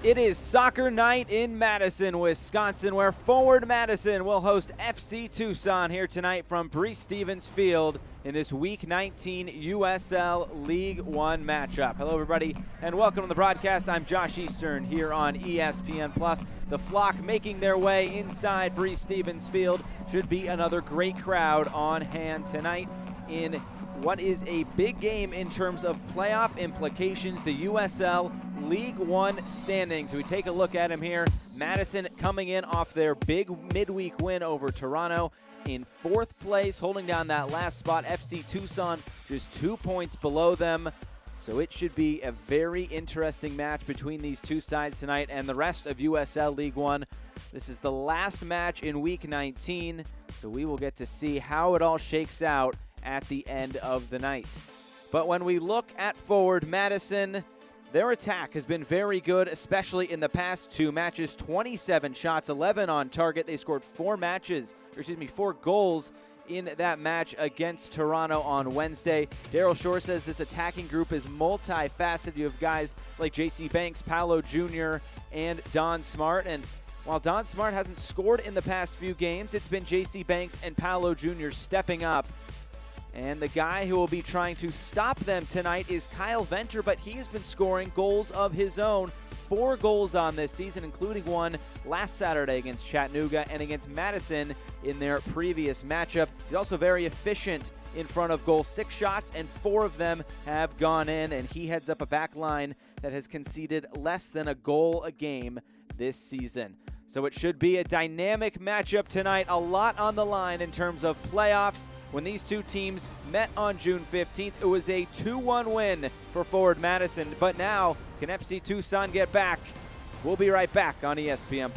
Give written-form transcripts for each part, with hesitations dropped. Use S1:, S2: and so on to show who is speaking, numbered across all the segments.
S1: It is soccer night in Madison, Wisconsin, where Forward Madison will host FC Tucson here tonight from Breese-Stevens Field in this Week 19 USL League One matchup. Hello, everybody, and welcome to the broadcast. I'm Josh Eastern here on ESPN+. The Flock making their way inside Breese-Stevens Field. Should be another great crowd on hand tonight in what is a big game in terms of playoff implications, the USL League One standings. We take a look at them here. Madison coming in off their big midweek win over Toronto in fourth place, holding down that last spot. FC Tucson just 2 points below them. So it should be a very interesting match between these two sides tonight and the rest of USL League One. This is the last match in Week 19, so we will get to see how it all shakes out at the end of the night. But when we look at Forward Madison, their attack has been very good, especially in the past two matches. 27 shots, 11 on target. They scored four goals in that match against Toronto on Wednesday. Daryl Shore says this attacking group is multifaceted. You have guys like J.C. Banks, Paolo Jr., and Don Smart. And while Don Smart hasn't scored in the past few games, it's been J.C. Banks and Paolo Jr. stepping up. And the guy who will be trying to stop them tonight is Kyle Venter, but he has been scoring goals of his own. 4 goals on this season, including one last Saturday against Chattanooga and against Madison in their previous matchup. He's also very efficient in front of goal. 6 shots, and 4 of them have gone in, and he heads up a back line that has conceded less than a goal a game this season. So it should be a dynamic matchup tonight. A lot on the line in terms of playoffs. When these two teams met on June 15th, it was a 2-1 win for Forward Madison. But now, can FC Tucson get back? We'll be right back on ESPN+.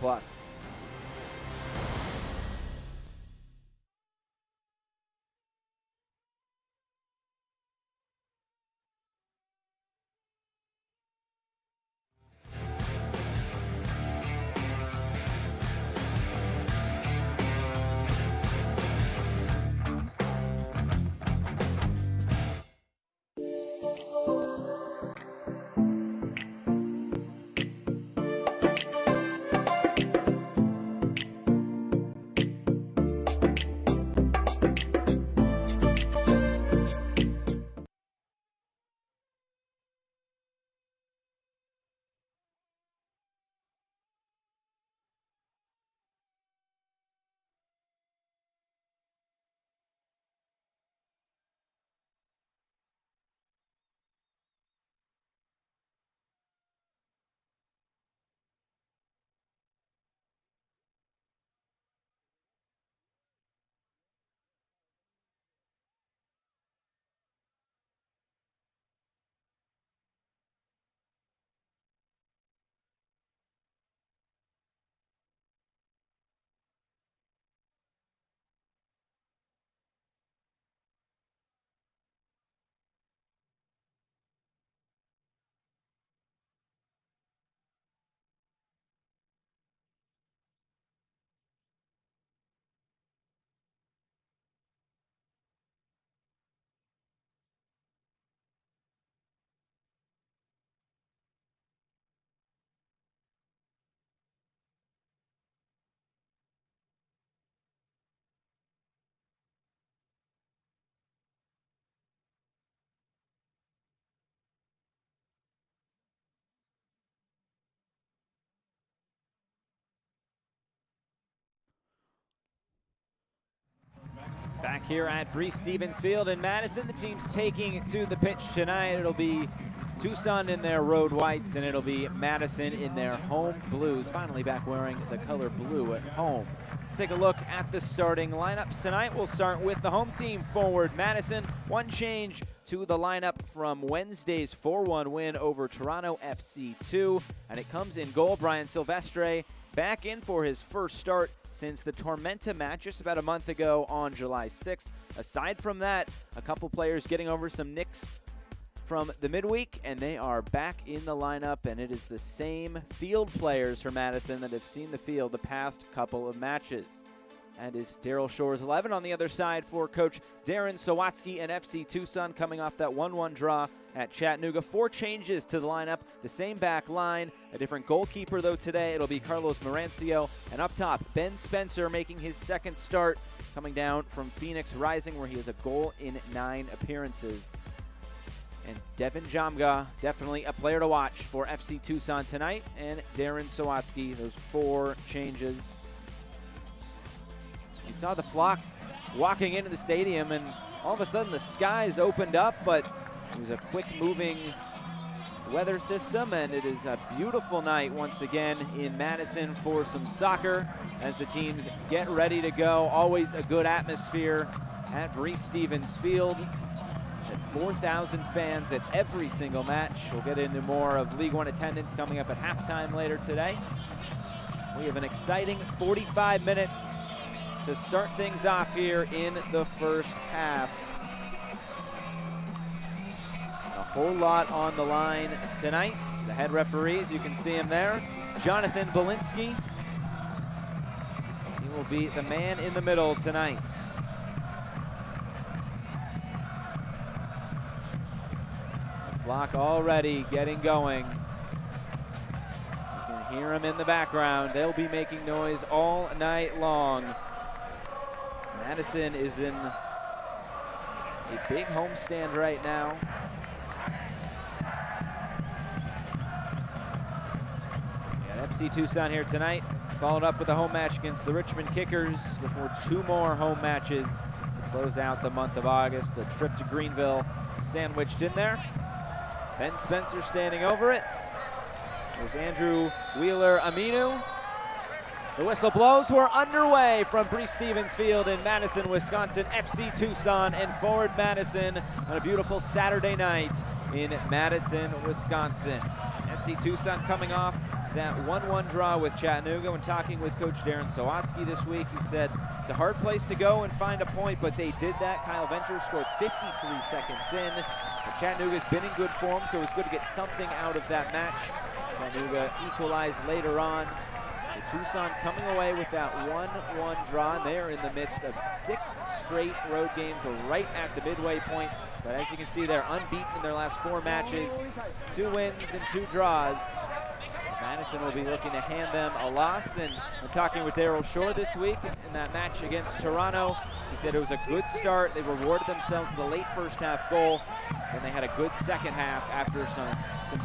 S1: Back here at Breese-Stevens Field in Madison, the team's taking to the pitch tonight. It'll be Tucson in their road whites, and it'll be Madison in their home blues. Finally back wearing the color blue at home. Let's take a look at the starting lineups tonight. We'll start with the home team, Forward Madison. One change to the lineup from Wednesday's 4-1 win over Toronto FC2, and it comes in goal. Brian Silvestre back in for his first start since the Tormenta match just about a month ago on July 6th. Aside from that, a couple players getting over some nicks from the midweek, and they are back in the lineup, and it is the same field players for Madison that have seen the field the past couple of matches. And is Daryl Shore's 11 on the other side for Coach Darren Sawatsky and FC Tucson, coming off that 1-1 draw at Chattanooga. 4 changes to the lineup, the same back line, a different goalkeeper though today. It'll be Carlos Marancio, and up top, Ben Spencer making his second start, coming down from Phoenix Rising, where he has a goal in 9 appearances. And Devin Jamga, definitely a player to watch for FC Tucson tonight, and Darren Sawatsky, those 4 changes. You saw the flock walking into the stadium, and all of a sudden the skies opened up, but it was a quick-moving weather system, and it is a beautiful night once again in Madison for some soccer as the teams get ready to go. Always a good atmosphere at Breese Stevens Field. At 4,000 fans at every single match. We'll get into more of League One attendance coming up at halftime later today. We have an exciting 45 minutes to start things off here in the first half. A whole lot on the line tonight. The head referees, you can see him there, Jonathan Belinsky. He will be the man in the middle tonight. The flock already getting going. You can hear them in the background. They'll be making noise all night long. Madison is in a big homestand right now. And FC Tucson here tonight, followed up with a home match against the Richmond Kickers before 2 more home matches to close out the month of August. A trip to Greenville sandwiched in there. Ben Spencer standing over it. There's Andrew Wheeler-Aminu. The whistle blows. We're underway from Breese Stevens Field in Madison, Wisconsin. FC Tucson and Forward Madison on a beautiful Saturday night in Madison, Wisconsin. FC Tucson coming off that 1-1 draw with Chattanooga. When talking with Coach Darren Sawatsky this week, he said it's a hard place to go and find a point, but they did that. Kyle Venter scored 53 seconds in. And Chattanooga's been in good form, so it was good to get something out of that match. Chattanooga equalized later on. So Tucson coming away with that 1-1 draw. They are in the midst of 6 straight road games. We're right at the midway point. But as you can see, they're unbeaten in their last 4 matches. 2 wins and 2 draws. Madison will be looking to hand them a loss. And I'm talking with Daryl Shore this week in that match against Toronto. He said it was a good start. They rewarded themselves with a late first half goal. And they had a good second half after some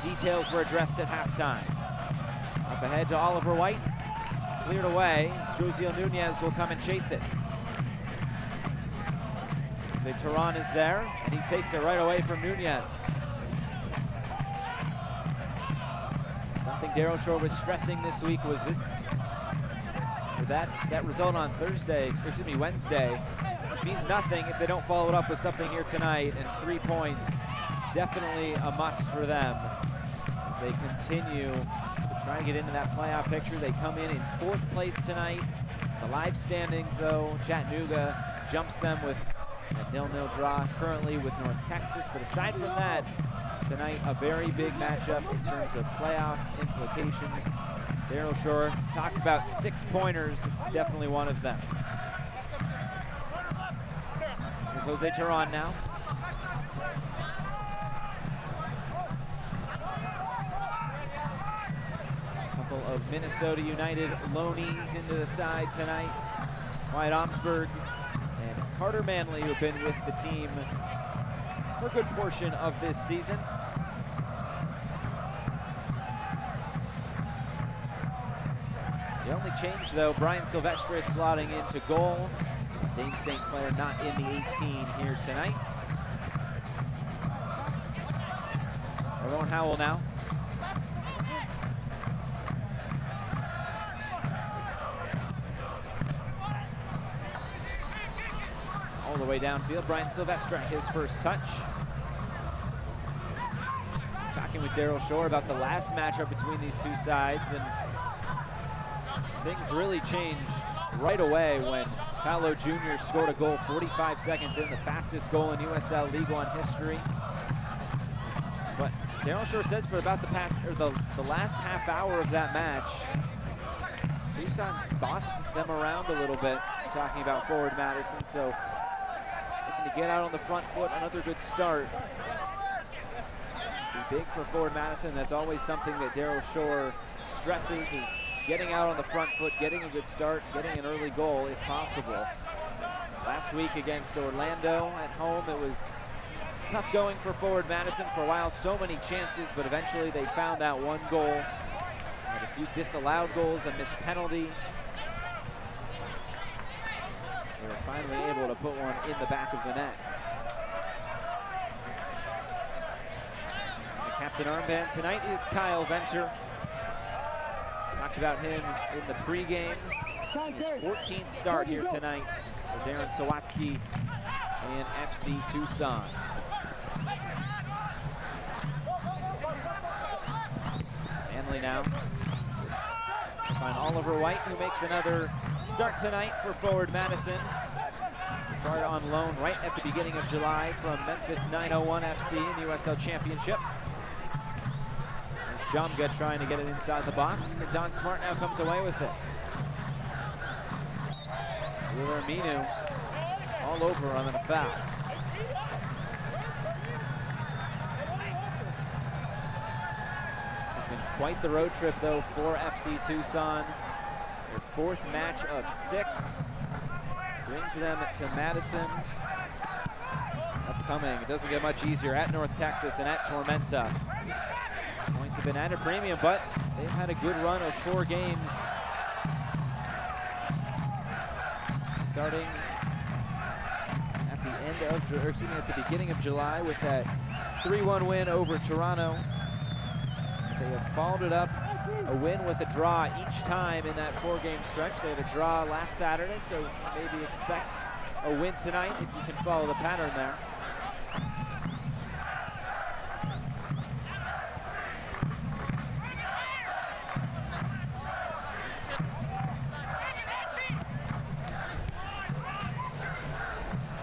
S1: details were addressed at halftime. Up ahead to Oliver White. It's cleared away. Struzio Nunez will come and chase it. Jose Turan is there, and he takes it right away from Nunez. Something Daryl Shore was stressing this week was that result on Wednesday means nothing if they don't follow it up with something here tonight, and 3 points definitely a must for them as they continue to try and get into that playoff picture. They come in 4th place tonight. The live standings, though, Chattanooga jumps them with a 0-0 draw currently with North Texas. But aside from that, tonight a very big matchup in terms of playoff implications. Daryl Shore talks about 6-pointers. This is definitely one of them. Here's Jose Turan now. Of Minnesota United loanees into the side tonight. Wyatt Omsberg and Carter Manley, who have been with the team for a good portion of this season. The only change, though, Brian Silvestri slotting into goal. Dane St. Clair not in the 18 here tonight. Owen Howell now. All the way downfield, Brian Silvestri, his first touch. Talking with Daryl Shore about the last matchup between these 2 sides, and things really changed right away when Paolo Jr. scored a goal 45 seconds in, the fastest goal in USL League One history. But Daryl Shore says for about the last half hour of that match, Tucson bossed them around a little bit, talking about forward Madison, so looking to get out on the front foot, another good start. Be big for forward Madison. That's always something that Daryl Shore stresses, is getting out on the front foot, getting a good start, getting an early goal if possible. Last week against Orlando at home, it was tough going for forward Madison for a while. So many chances, but eventually they found that one goal. Had a few disallowed goals, a missed penalty. They were finally able to put one in the back of the net. And the captain armband tonight is Kyle Venter. Talked about him in the pregame. His 14th start here tonight for Darren Sawatsky and FC Tucson. Manley now. Find Oliver White, who makes another start tonight for forward Madison. Started on loan right at the beginning of July from Memphis 901 FC in the USL Championship. There's Jamga trying to get it inside the box, and Don Smart now comes away with it. Wheeler Aminu all over on the foul. This has been quite the road trip, though, for FC Tucson. Their fourth match of 6 brings them to Madison. Upcoming, it doesn't get much easier at North Texas and at Tormenta. Points have been at a premium, but they've had a good run of 4 games. Starting at the end of, or excuse me, at the beginning of July with that 3-1 win over Toronto. They have followed it up, a win with a draw each time in that 4-game stretch. They had a draw last Saturday, so maybe expect a win tonight if you can follow the pattern there.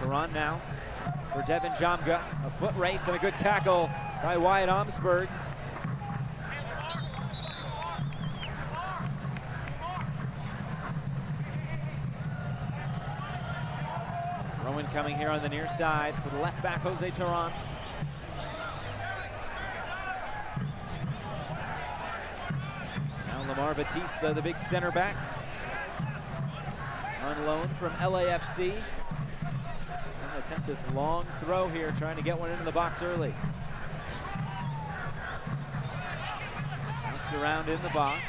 S1: Run now for Devin Jamga. A foot race and a good tackle by Wyatt Omsberg. Rowan coming here on the near side for the left back, Jose Turan. Now Lamar Batista, the big center back, on loan from LAFC. Attempt this long throw here, trying to get one into the box early. Bounced around in the box.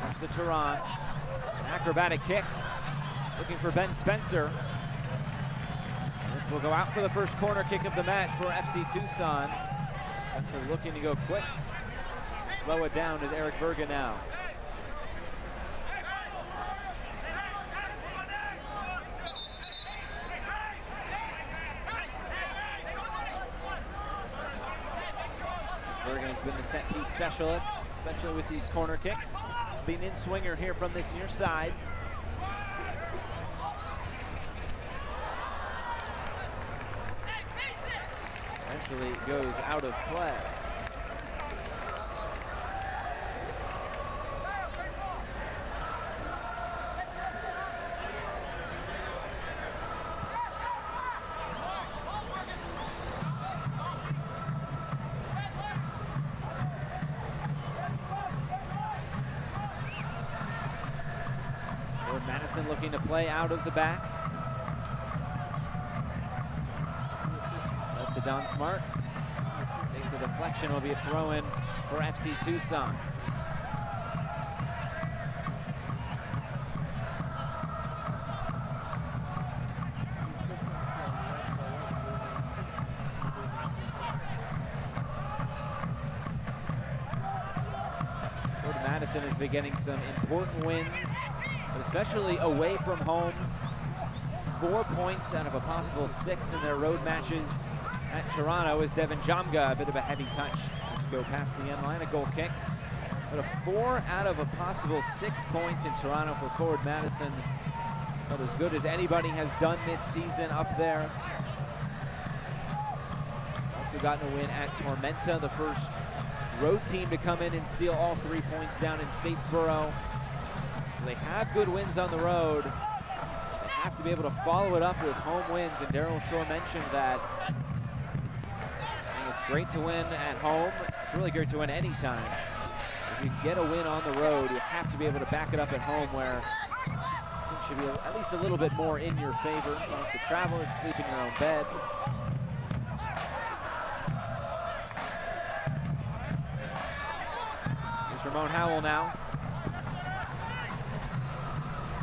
S1: Comes to Turan. An acrobatic kick. Looking for Ben Spencer. And this will go out for the first corner kick of the match for FC Tucson. Spencer looking to go quick. Slow it down is Eric Verga now. Bergen's been the set piece specialist, especially with these corner kicks. Being in swinger here from this near side. Eventually goes out of play. Madison looking to play out of the back. Up to Don Smart. Takes a deflection, will be a throw-in for FC Tucson. Madison has been getting some important wins, but especially away from home. 4 points out of a possible 6 in their road matches at Toronto as Devin Jamga, a bit of a heavy touch. Just go past the end line, a goal kick. But a 4 out of a possible 6 points in Toronto for forward Madison. About as good as anybody has done this season up there. Also gotten a win at Tormenta, the first road team to come in and steal all 3 points down in Statesboro. So they have good wins on the road. They have to be able to follow it up with home wins, and Daryl Shore mentioned that. And it's great to win at home. It's really great to win anytime. If you can get a win on the road, you have to be able to back it up at home, where it should be at least a little bit more in your favor. You don't have to travel and sleep in your own bed. Here's Ramon Howell now.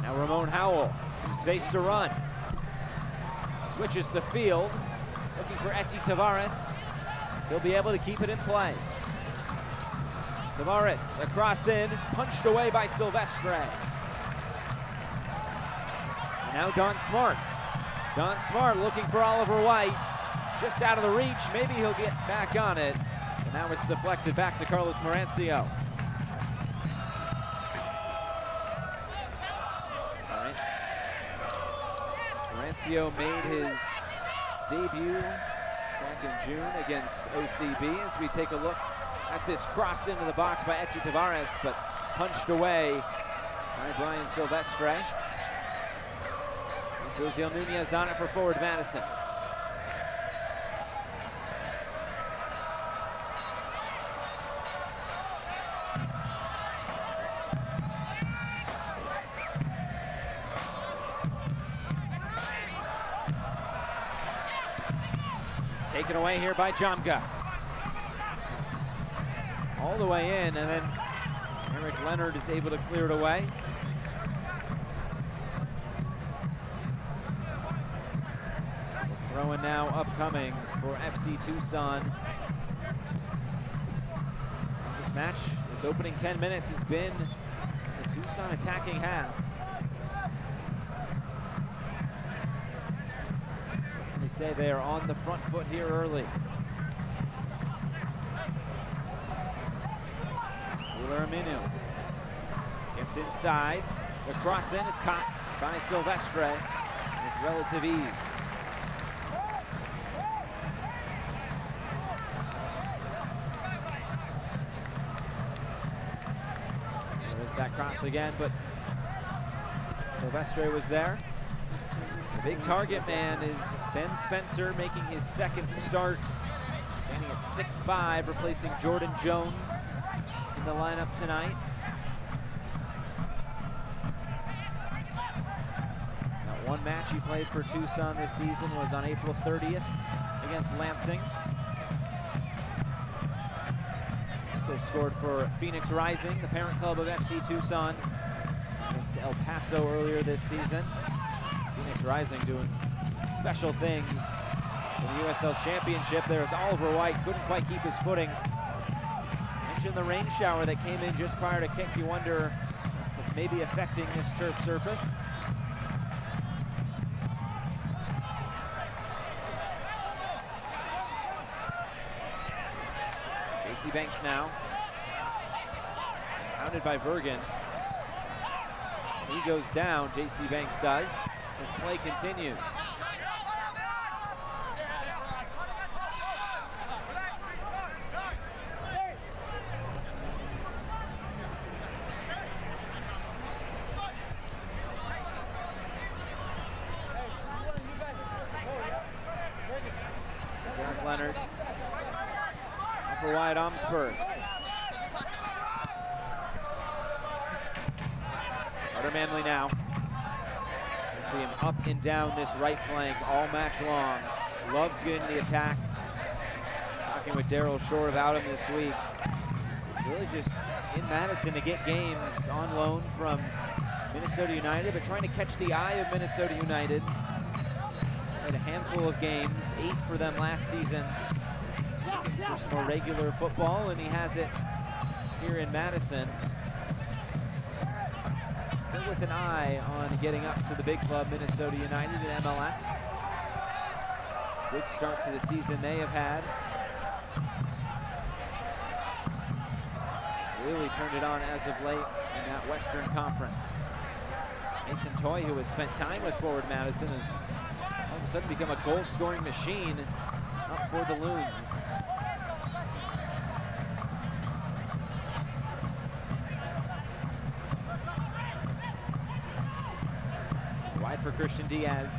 S1: Now Ramon Howell, some space to run. Switches the field, looking for Eti Tavares. He'll be able to keep it in play. Tavares across in, punched away by Silvestre. And now Don Smart. Don Smart looking for Oliver White. Just out of the reach, maybe he'll get back on it. And now it's deflected back to Carlos Marancio. Marancio made his debut back in June against OCB. As we take a look at this cross into the box by Eti Tavares, but punched away by Brian Silvestre. Josiel Nunez on it for forward Madison. Taken away here by Jamga. All the way in, and then Eric Leonard is able to clear it away. The throw-in now upcoming for FC Tucson. This match, its opening 10 minutes has been the Tucson attacking half. They say they are on the front foot here early. Aminu gets inside. The cross in is caught by Silvestre with relative ease. There's that cross again, but Silvestre was there. The big target man is Ben Spencer, making his second start, standing at 6'5", replacing Jordan Jones in the lineup tonight. That one match he played for Tucson this season was on April 30th against Lansing. Also scored for Phoenix Rising, the parent club of FC Tucson, against El Paso earlier this season. Phoenix Rising doing special things in the USL Championship. There's Oliver White, couldn't quite keep his footing. Mentioned the rain shower that came in just prior to kick. You wonder if it's maybe affecting this turf surface. JC Banks now. Pounded by Vergen. He goes down, JC Banks does. This play continues. Jack Leonard. For wide Omsberg. Carter Manley now. See him up and down this right flank all match long. Loves to get into the attack. Talking with Daryl Shore about him this week. Really just in Madison to get games on loan from Minnesota United, but trying to catch the eye of Minnesota United. Had a handful of games, 8 for them last season. Looking for some more regular football, and he has it here in Madison. Still with an eye on getting up to the big club, Minnesota United in MLS. Good start to the season they have had. Really turned it on as of late in that Western Conference. Mason Toy, who has spent time with forward Madison, has all of a sudden become a goal-scoring machine up for the Loons. for Christian Diaz.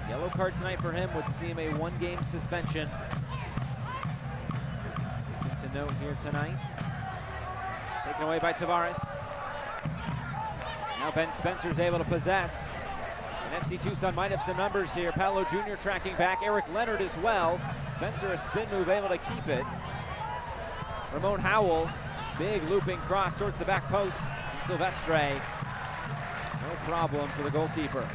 S1: Yellow card tonight for him would see him a 1-game suspension. Something to note here tonight. It's taken away by Tavares. Now Ben Spencer's able to possess. And FC Tucson might have some numbers here. Paolo Jr. tracking back. Eric Leonard as well. Spencer a spin move, able to keep it. Ramon Howell, big looping cross towards the back post. And Silvestre, no problem for the goalkeeper.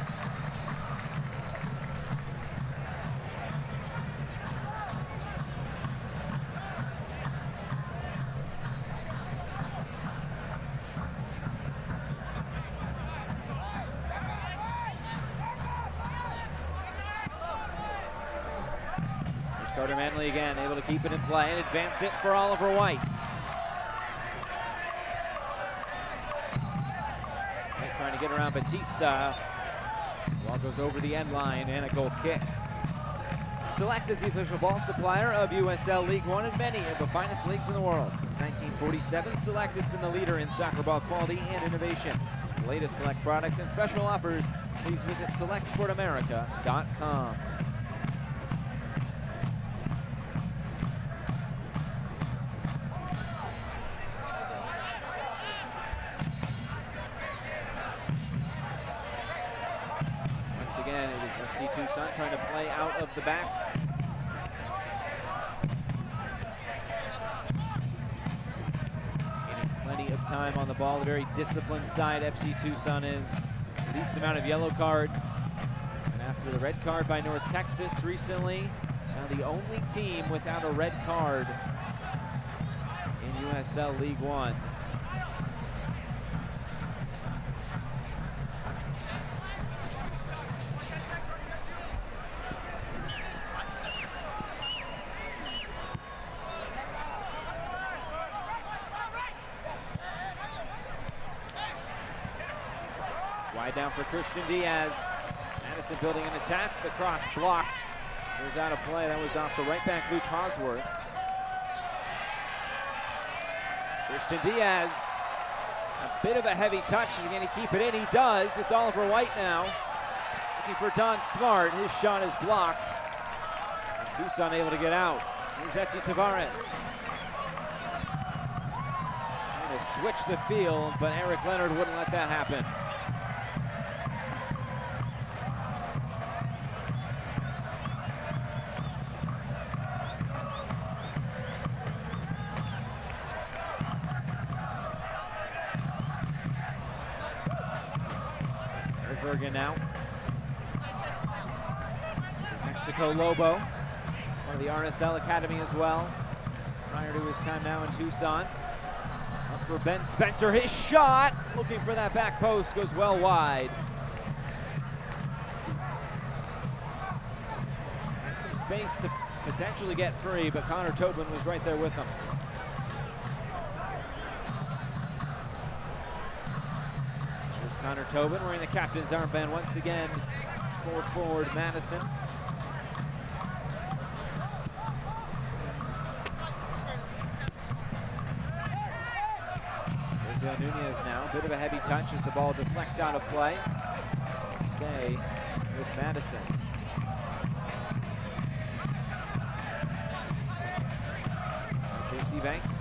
S1: Carter Manley again, able to keep it in play and advance it for Oliver White. White trying to get around Batista. Ball goes over the end line and a goal kick. Select is the official ball supplier of USL League One and many of the finest leagues in the world. Since 1947, Select has been the leader in soccer ball quality and innovation. For the latest Select products and special offers, please visit selectsportamerica.com. Again, it is FC Tucson trying to play out of the back. Getting plenty of time on the ball. The very disciplined side FC Tucson is. Least amount of yellow cards. And after the red card by North Texas recently, now the only team without a red card in USL League One. Wide down for Christian Diaz. Madison building an attack. The cross blocked. Goes out of play. That was off the right back, Luke Hosworth. Christian Diaz. A bit of a heavy touch. Is he going to keep it in? He does. It's Oliver White now. Looking for Don Smart. His shot is blocked. And Tucson able to get out. Here's Etsy Tavares. Trying to switch the field, but Eric Leonard wouldn't let that happen. Bergen now. Mexico Lobo, one of the RSL Academy as well, prior to his time now in Tucson. Up for Ben Spencer, his shot, looking for that back post, goes well wide. Had some space to potentially get free, but Connor Tobin was right there with him. Connor Tobin wearing the captain's armband once again for forward Madison. Jose Nunez now, a bit of a heavy touch as the ball deflects out of play. Stay with Madison. J.C. Banks.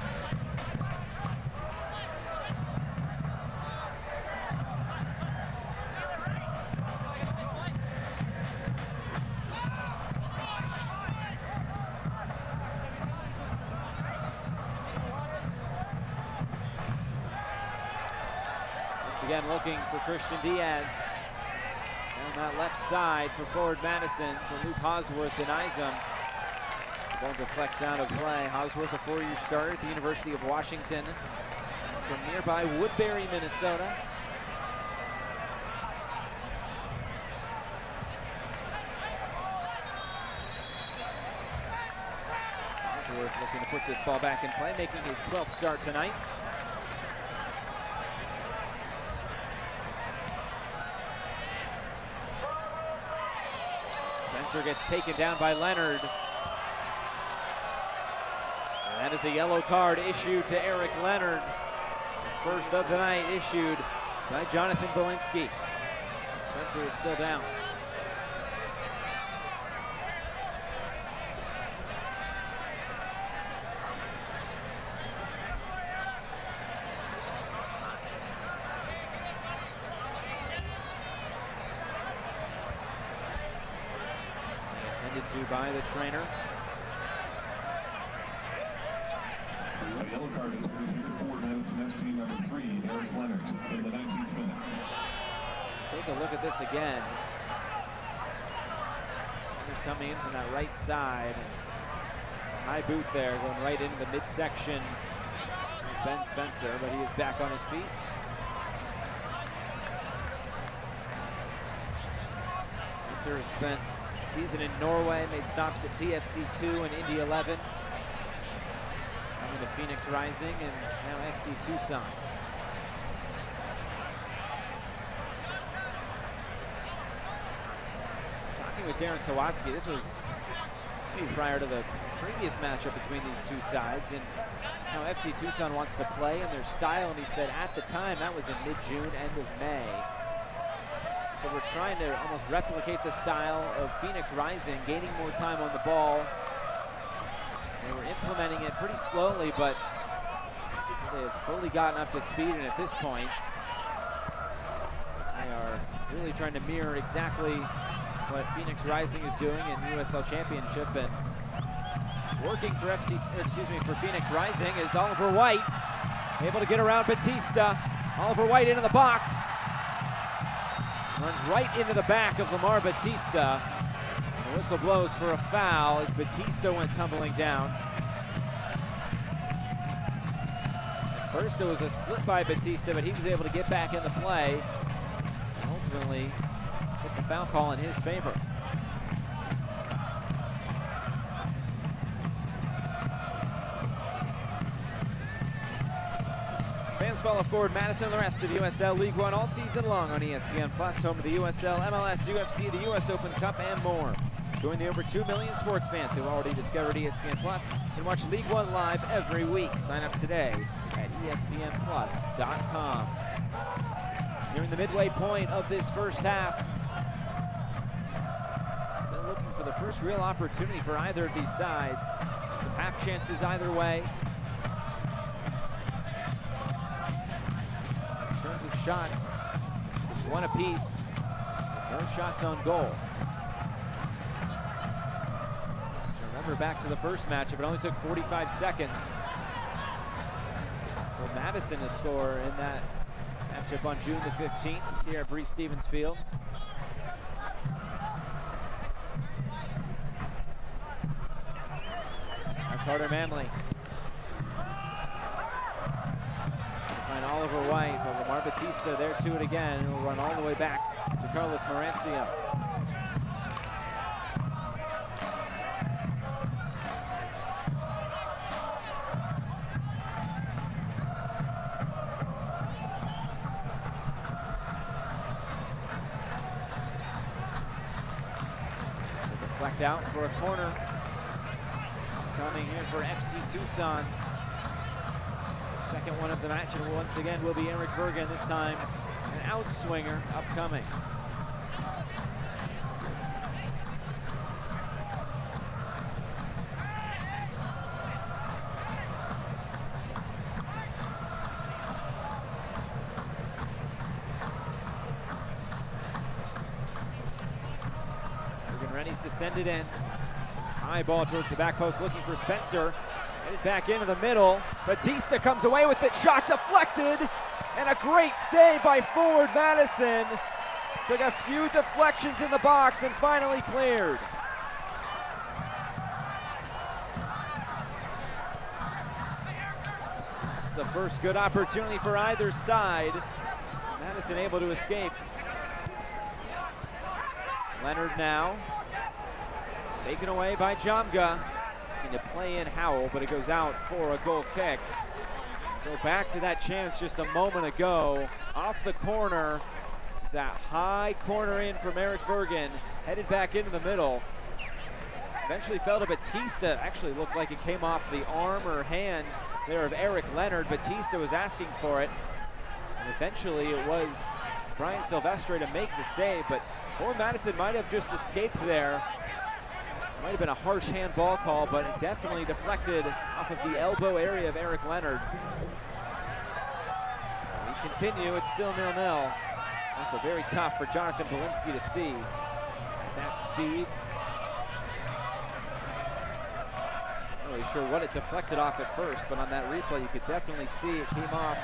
S1: Again, looking for Christian Diaz. On that left side for forward Madison, but Luke Hosworth denies him. The ball deflects out of play. Hosworth, a 4-year starter at the University of Washington from nearby Woodbury, Minnesota. Hosworth looking to put this ball back in play, making his 12th start tonight. Spencer gets taken down by Leonard. And that is a yellow card issued to Eric Leonard. The first of the night issued by Jonathan Belinsky. Spencer is still down. Attended to by the trainer.
S2: The yellow card is issued for Madison FC number 3, Eric Leonard, in the 19th minute.
S1: Take a look at this again. Coming in from that right side. High boot there, going right into the midsection. Ben Spencer, but he is back on his feet. Spencer has spent a season in Norway, made stops at TFC 2 and Indy 11. Coming to Phoenix Rising and now FC Tucson. Talking with Darren Sawatsky, this was maybe prior to the previous matchup between these two sides, and now FC Tucson wants to play in their style, and he said at the time, that was in mid-June, end of May. So we're trying to almost replicate the style of Phoenix Rising, gaining more time on the ball. They were implementing it pretty slowly, but they've fully gotten up to speed, and at this point, they are really trying to mirror exactly what Phoenix Rising is doing in USL Championship, and it's working for for Phoenix Rising is Oliver White able to get around Batista. Oliver White into the box. Runs right into the back of Lamar Batista. The whistle blows for a foul as Batista went tumbling down. At first it was a slip by Batista, but he was able to get back into play and ultimately get the foul call in his favor. Fans follow forward Madison and the rest of USL League One all season long on ESPN Plus, home to the USL, MLS, UFC, the US Open Cup, and more. Join the over 2 million sports fans who already discovered ESPN Plus and watch League One live every week. Sign up today at ESPNplus.com. Nearing the midway point of this first half. Still looking for the first real opportunity for either of these sides. Some half chances either way. In terms of shots, just one apiece. No shots on goal. Remember back to the first matchup, it only took 45 seconds for Madison to score in that matchup on June the 15th here at Breese Stevens Field. Now Carter Manley. Find Oliver White, but Lamar Batista there to it again, and will run all the way back to Carlos Marancio. Deflect out for a corner. Coming here for FC Tucson. Second one of the match, and once again will be Eric Vergen, this time an outswinger upcoming. Vergen ready to send it in. High ball towards the back post, looking for Spencer. Headed back into the middle. Batista comes away with it. Shot deflected. And a great save by forward Madison. Took a few deflections in the box and finally cleared. That's the first good opportunity for either side. Madison able to escape. Leonard now. It's taken away by Jamga. To play in Howell, but it goes out for a goal kick. Go back to that chance just a moment ago. Off the corner. There's that high corner in from Eric Vergen. Headed back into the middle. Eventually fell to Batista. Actually looked like it came off the arm or hand there of Eric Leonard. Batista was asking for it. And eventually it was Brian Silvestre to make the save, but Forward Madison might have just escaped there. It might have been a harsh handball call, but it definitely deflected off of the elbow area of Eric Leonard. We continue, it's still 0-0. Also very tough for Jonathan Belinsky to see at that speed. Not really sure what it deflected off at first, but on that replay you could definitely see it came off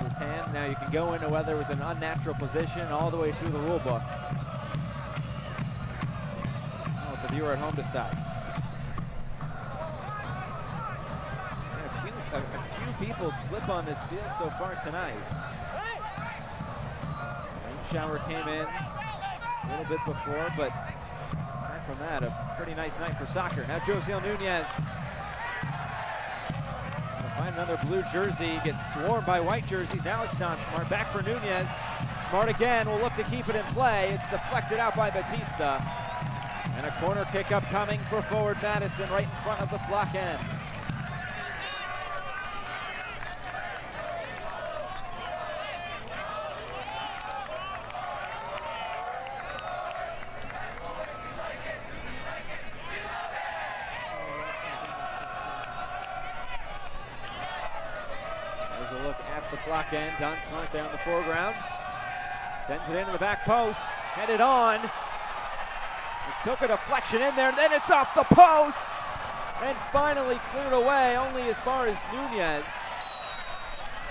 S1: his hand. Now you can go into whether it was an unnatural position all the way through the rule book. I'll let the viewer at home decide. We've seen a few people slip on this field so far tonight. Rain shower came in a little bit before, but aside from that, a pretty nice night for soccer. Now Josiel Nunez. Find another blue jersey, gets swarmed by white jerseys. Now it's Don Smart, back for Nunez. Smart again, will look to keep it in play. It's deflected out by Batista. And a corner kick upcoming for Forward Madison right in front of the flock end. The flock end, Don Smart there in the foreground. Sends it into the back post, headed on. It took a deflection in there, and then it's off the post. And finally cleared away, only as far as Nunez.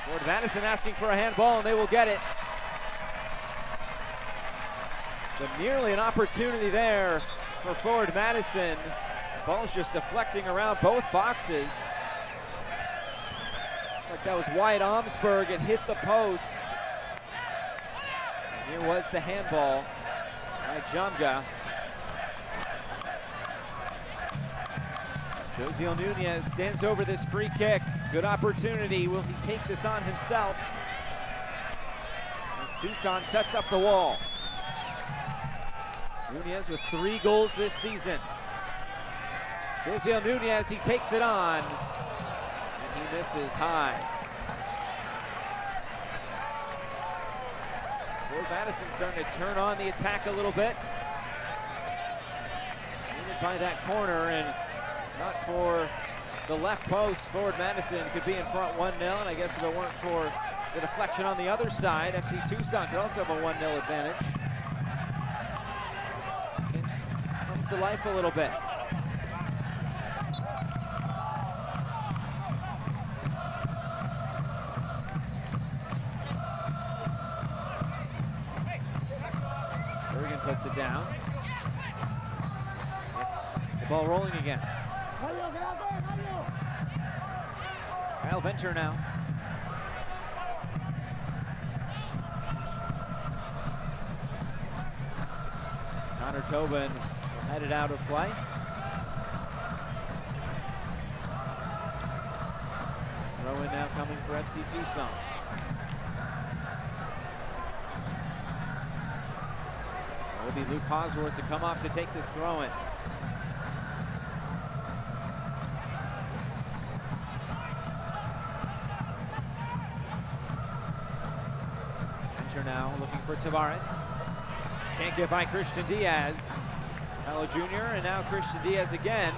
S1: Forward Madison asking for a handball, and they will get it. But nearly an opportunity there for Forward Madison. The ball's just deflecting around both boxes. Like that was Wyatt Omsberg, it hit the post. And here was the handball by Jamga. Josiel Nunez stands over this free kick. Good opportunity, will he take this on himself? As Tucson sets up the wall. Nunez with 3 goals this season. Josiel Nunez, he takes it on. He misses high. Forward Madison starting to turn on the attack a little bit. Needed by that corner, and not for the left post, Forward Madison could be in front 1-0, and I guess if it weren't for the deflection on the other side, FC Tucson could also have a 1-0 advantage. This game comes to life a little bit. Puts it down. Gets the ball rolling again. Kyle Venter now. Connor Tobin headed out of play. Throw in now coming for FC Tucson. It'll be Luke Hosworth to come off to take this throw-in. Enter now, looking for Tavares. Can't get by Christian Diaz. Paolo Jr. and now Christian Diaz again.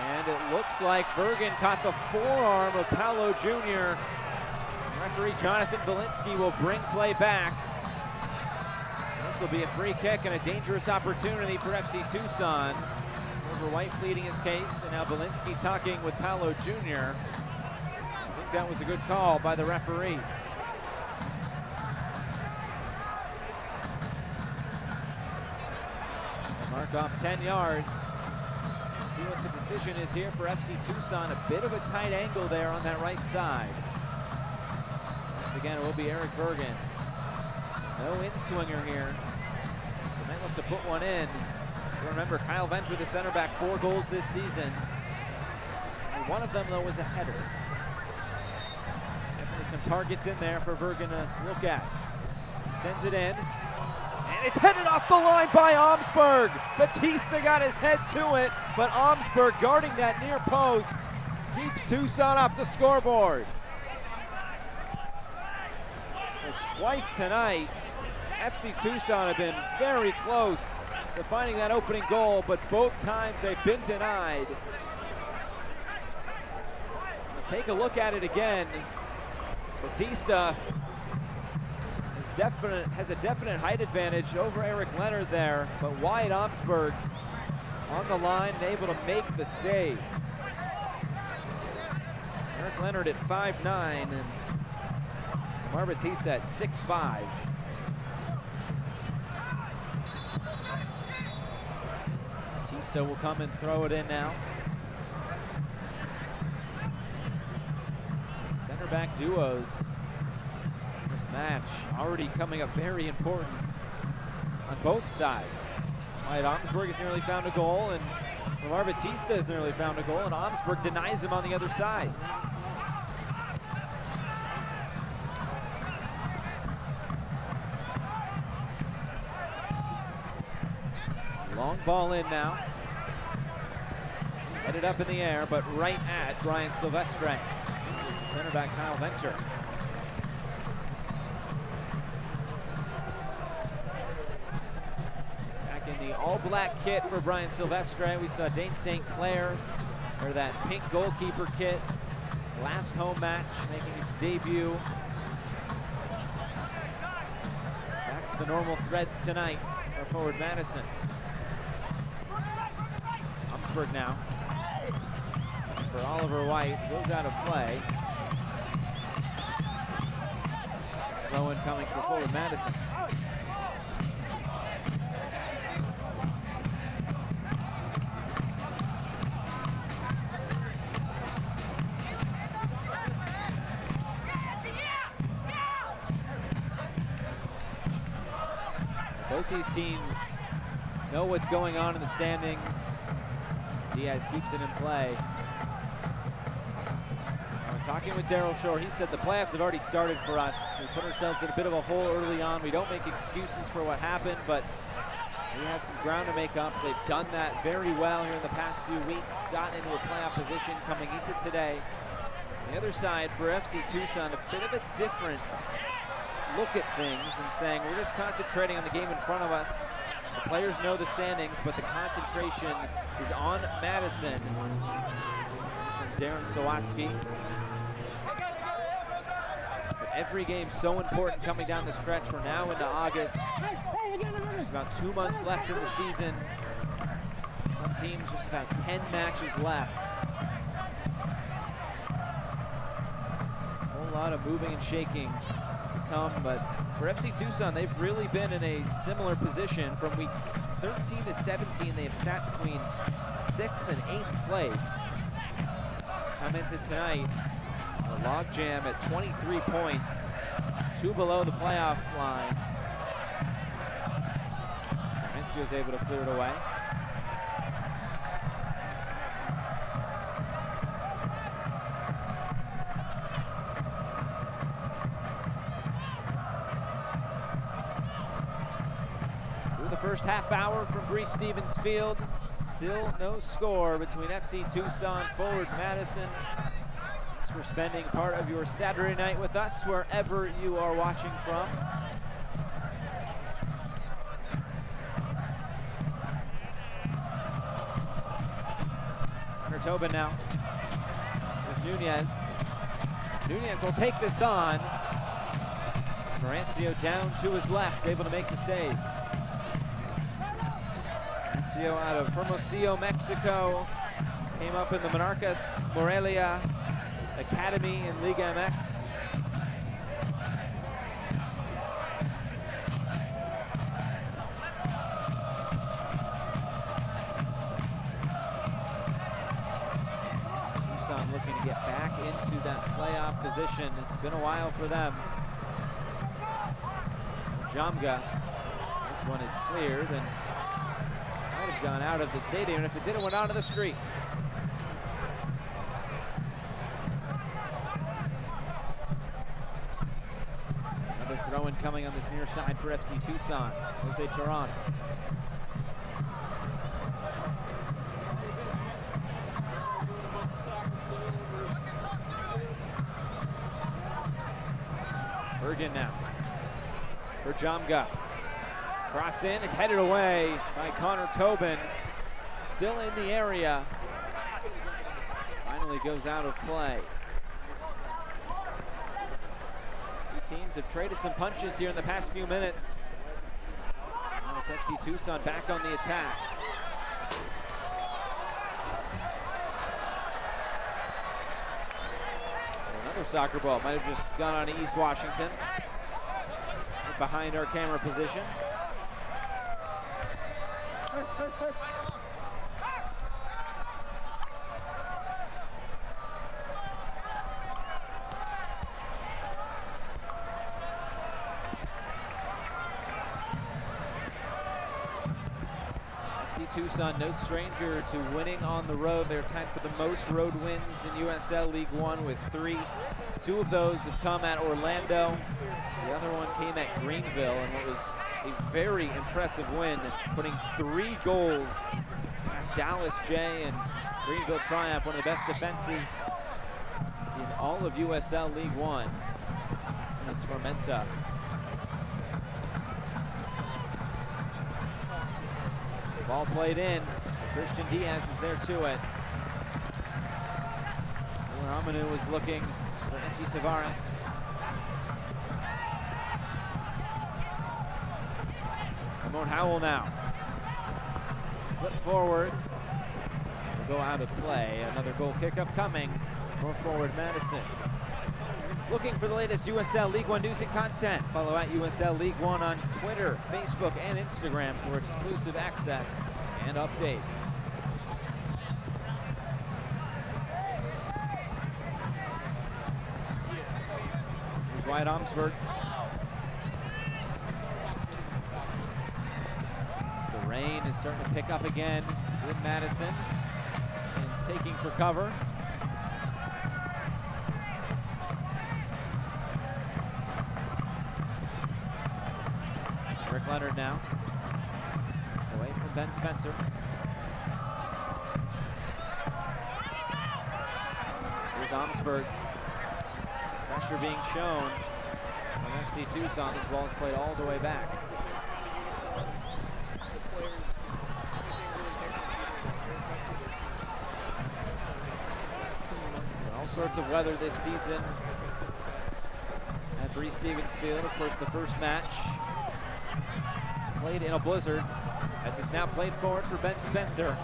S1: And it looks like Bergen caught the forearm of Paolo Jr. Referee Jonathan Belinsky will bring play back. This will be a free kick and a dangerous opportunity for FC Tucson. Over White pleading his case, and now Belinsky talking with Paolo Jr. I think that was a good call by the referee. Mark off 10 yards. See what the decision is here for FC Tucson. A bit of a tight angle there on that right side. Once again, it will be Eric Bergen. No in-swinger here. So they look to put one in. Remember, Kyle Venter, the center back, 4 goals this season. And one of them, though, was a header. Definitely some targets in there for Bergen to look at. Sends it in. And it's headed off the line by Omsberg. Batista got his head to it, but Omsberg guarding that near post keeps Tucson off the scoreboard. Twice tonight, FC Tucson have been very close to finding that opening goal, but both times they've been denied. We'll take a look at it again. Batista has a definite height advantage over Eric Leonard there, but Wyatt Omsberg on the line and able to make the save. Eric Leonard at 5'9", and Lamar Batista at 6'5". Batista will come and throw it in now. Center back duos in this match already coming up very important on both sides. Wyatt Omsberg has nearly found a goal, and Lamar Batista has nearly found a goal, and Omsberg denies him on the other side. Long ball in now. Headed up in the air, but right at Brian Silvestre. Here's the center back, Kyle Venter. Back in the all-black kit for Brian Silvestre. We saw Dane St. Clair wear that pink goalkeeper kit. Last home match, making its debut. Back to the normal threads tonight for forward Madison. Omsberg now for Oliver White, goes out of play. Throw-in coming for forward Madison. Both these teams know what's going on in the standings. Diaz keeps it in play. Talking with Daryl Shore, he said the playoffs have already started for us. We put ourselves in a bit of a hole early on. We don't make excuses for what happened, but we have some ground to make up. They've done that very well here in the past few weeks, gotten into a playoff position coming into today. On the other side, for FC Tucson, a bit of a different look at things and saying we're just concentrating on the game in front of us. The players know the standings, but the concentration is on Madison. This from Darren Sawatsky. But every game so important coming down the stretch. We're now into August. There's about 2 months left in the season. Some teams just about 10 matches left. A whole lot of moving and shaking to come, but for FC Tucson, they've really been in a similar position. From weeks 13 to 17, they have sat between 6th and 8th place. Come into tonight, a logjam at 23 points, 2 below the playoff line. Mencio's able to clear it away. First half hour from Breese Stevens Field. Still no score between FC Tucson, forward Madison. Thanks for spending part of your Saturday night with us wherever you are watching from. Hunter Tobin now. There's Nunez. Nunez will take this on. Marancio down to his left, able to make the save. Out of Hermosillo, Mexico, came up in the Monarcas Morelia Academy in Liga MX. Tucson looking to get back into that playoff position. It's been a while for them. Jamga, this one is cleared, and have gone out of the stadium, and if it didn't, went out of the street. Another throw-in coming on this near side for FC Tucson. Jose Turan. Bergen now. for Jamga. Cross in, headed away by Connor Tobin. Still in the area. Finally goes out of play. Two teams have traded some punches here in the past few minutes. Now it's FC Tucson back on the attack. Another soccer ball, might have just gone on to East Washington. Behind our camera position. FC Tucson, no stranger to winning on the road. They're tied for the most road wins in USL League One with 3. 2 of those have come at Orlando. The other one came at Greenville, and it was a very impressive win, putting 3 goals past Dallas J and Greenville Triumph, one of the best defenses in all of USL League One. And Tormenta. Ball played in. Christian Diaz is there to it. Amanu was looking for Enti Tavares. Ramon Howell now. Flip forward. Will go out of play. Another goal kick upcoming for forward Madison. Looking for the latest USL League One news and content. Follow at USL League One on Twitter, Facebook, and Instagram for exclusive access and updates. Here's Wyatt Omsberg. As the rain is starting to pick up again in Madison. And it's taking for cover. Rick Leonard now. It's away from Ben Spencer. Here's Omsberg. Some pressure being shown on FC Tucson. This ball is played all the way back. All sorts of weather this season at Bree Stevens Field. Of course, the first match played in a blizzard, as it's now played forward for Ben Spencer.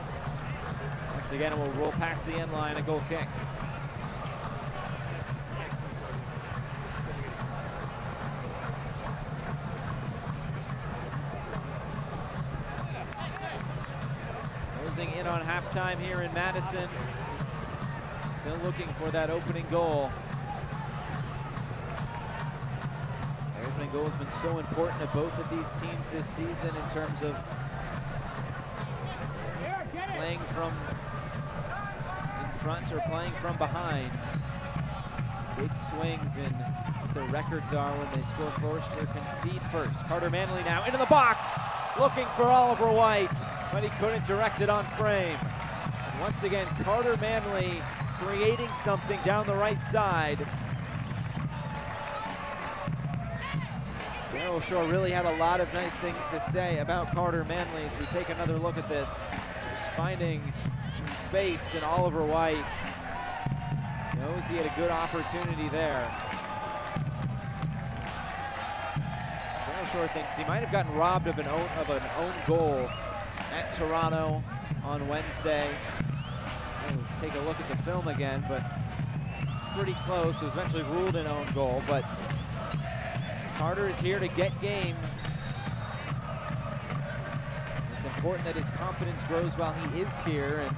S1: Once again, it will roll past the end line, a goal kick. Closing in on halftime here in Madison. Still looking for that opening goal. Goal has been so important to both of these teams this season in terms of playing from in front or playing from behind. Big swings in what their records are when they score first or concede first. Carter Manley now into the box, looking for Oliver White, but he couldn't direct it on frame. And once again, Carter Manley creating something down the right side. Daryl Shore really had a lot of nice things to say about Carter Manley as we take another look at this. Just finding some space in Oliver White. Knows he had a good opportunity there. Daryl Shore thinks he might have gotten robbed of an own goal at Toronto on Wednesday. We'll take a look at the film again, but pretty close. It was eventually ruled an own goal, but Carter is here to get games. It's important that his confidence grows while he is here, and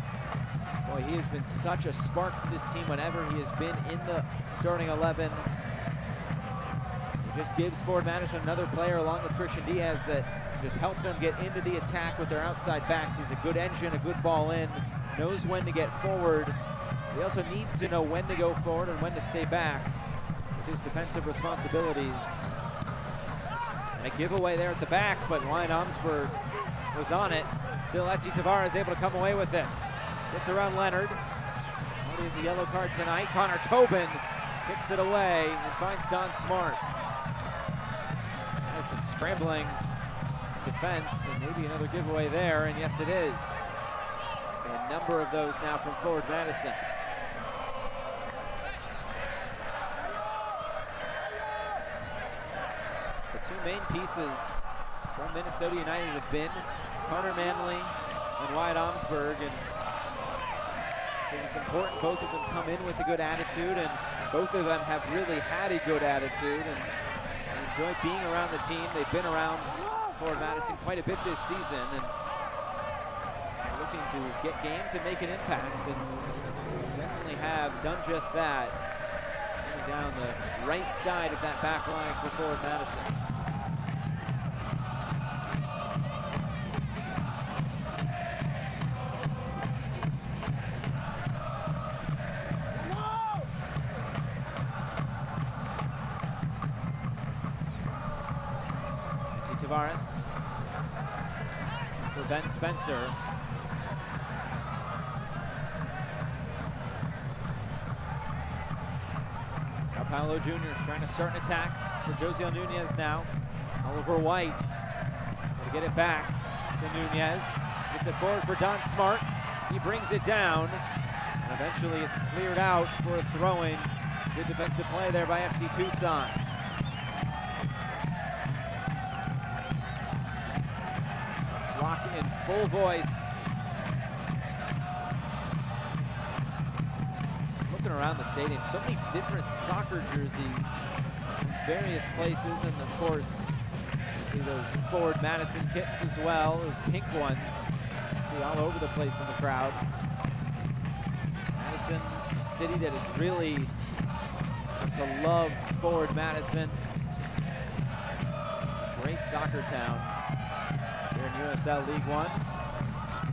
S1: boy, he has been such a spark to this team whenever he has been in the starting 11. It just gives forward Madison another player along with Christian Diaz that just help them get into the attack with their outside backs. He's a good engine, a good ball in, knows when to get forward. He also needs to know when to go forward and when to stay back with his defensive responsibilities. And a giveaway there at the back, but Wyatt Omsberg was on it. Still, Enti Tavares able to come away with it. Gets around Leonard. Only has a yellow card tonight. Connor Tobin kicks it away and finds Don Smart. Madison scrambling defense, and maybe another giveaway there, and yes it is. A number of those now from forward Madison. The two main pieces from Minnesota United have been Connor Manley and Wyatt Omsberg, and so it's important both of them come in with a good attitude, and both of them have really had a good attitude and enjoy being around the team. They've been around forward Madison quite a bit this season, and they're looking to get games and make an impact, and definitely have done just that. Coming down the right side of that back line for forward Madison. Tavares for Ben Spencer. Now Paolo Jr. is trying to start an attack for Josiel Nunez now. Oliver White to get it back to Nunez. Gets it forward for Don Smart. He brings it down, and eventually it's cleared out for a throw-in. Good defensive play there by FC Tucson. In full voice. Just looking around the stadium, so many different soccer jerseys in various places, and of course, you see those forward Madison kits as well, those pink ones. You see all over the place in the crowd. Madison, a city that has really come to love forward Madison. Great soccer town here in USL League One.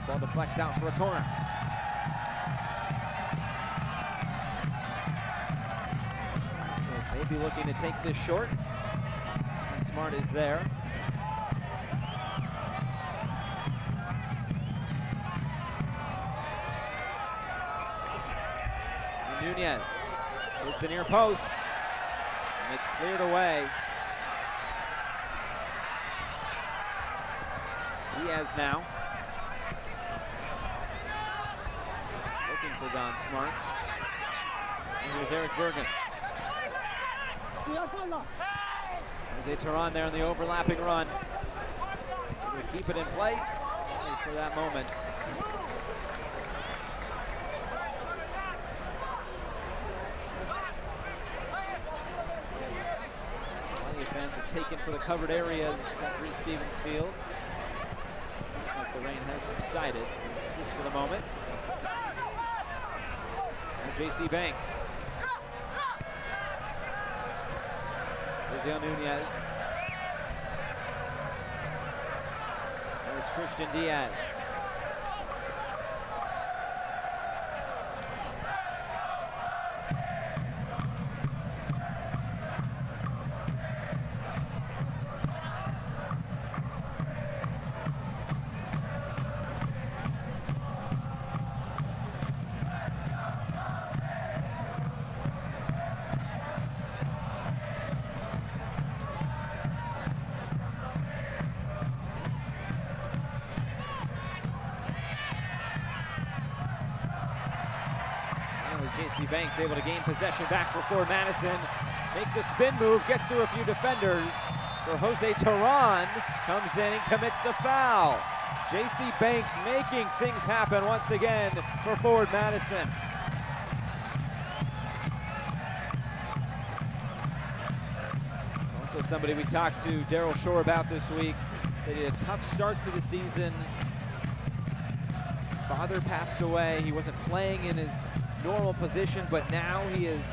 S1: Ball deflects out for a corner. Maybe looking to take this short. And Smart is there. And Nunez towards the near post, and it's cleared away. Diaz now. Looking for Don Smart. And here's Eric Bergen. There's a Tehran there on the overlapping run. Going to keep it in play for that moment. Plenty of fans have taken for the covered areas at Breese Stevens Field. The rain has subsided, at least for the moment. And J.C. Banks. Josiel Nunez. There it's Christian Diaz. J.C. Banks able to gain possession back for forward Madison. Makes a spin move, gets through a few defenders. For Jose Tehran, comes in and commits the foul. J.C. Banks making things happen once again for forward Madison. Also somebody we talked to Daryl Shore about this week. They had a tough start to the season. His father passed away. He wasn't playing in his normal position, but now he is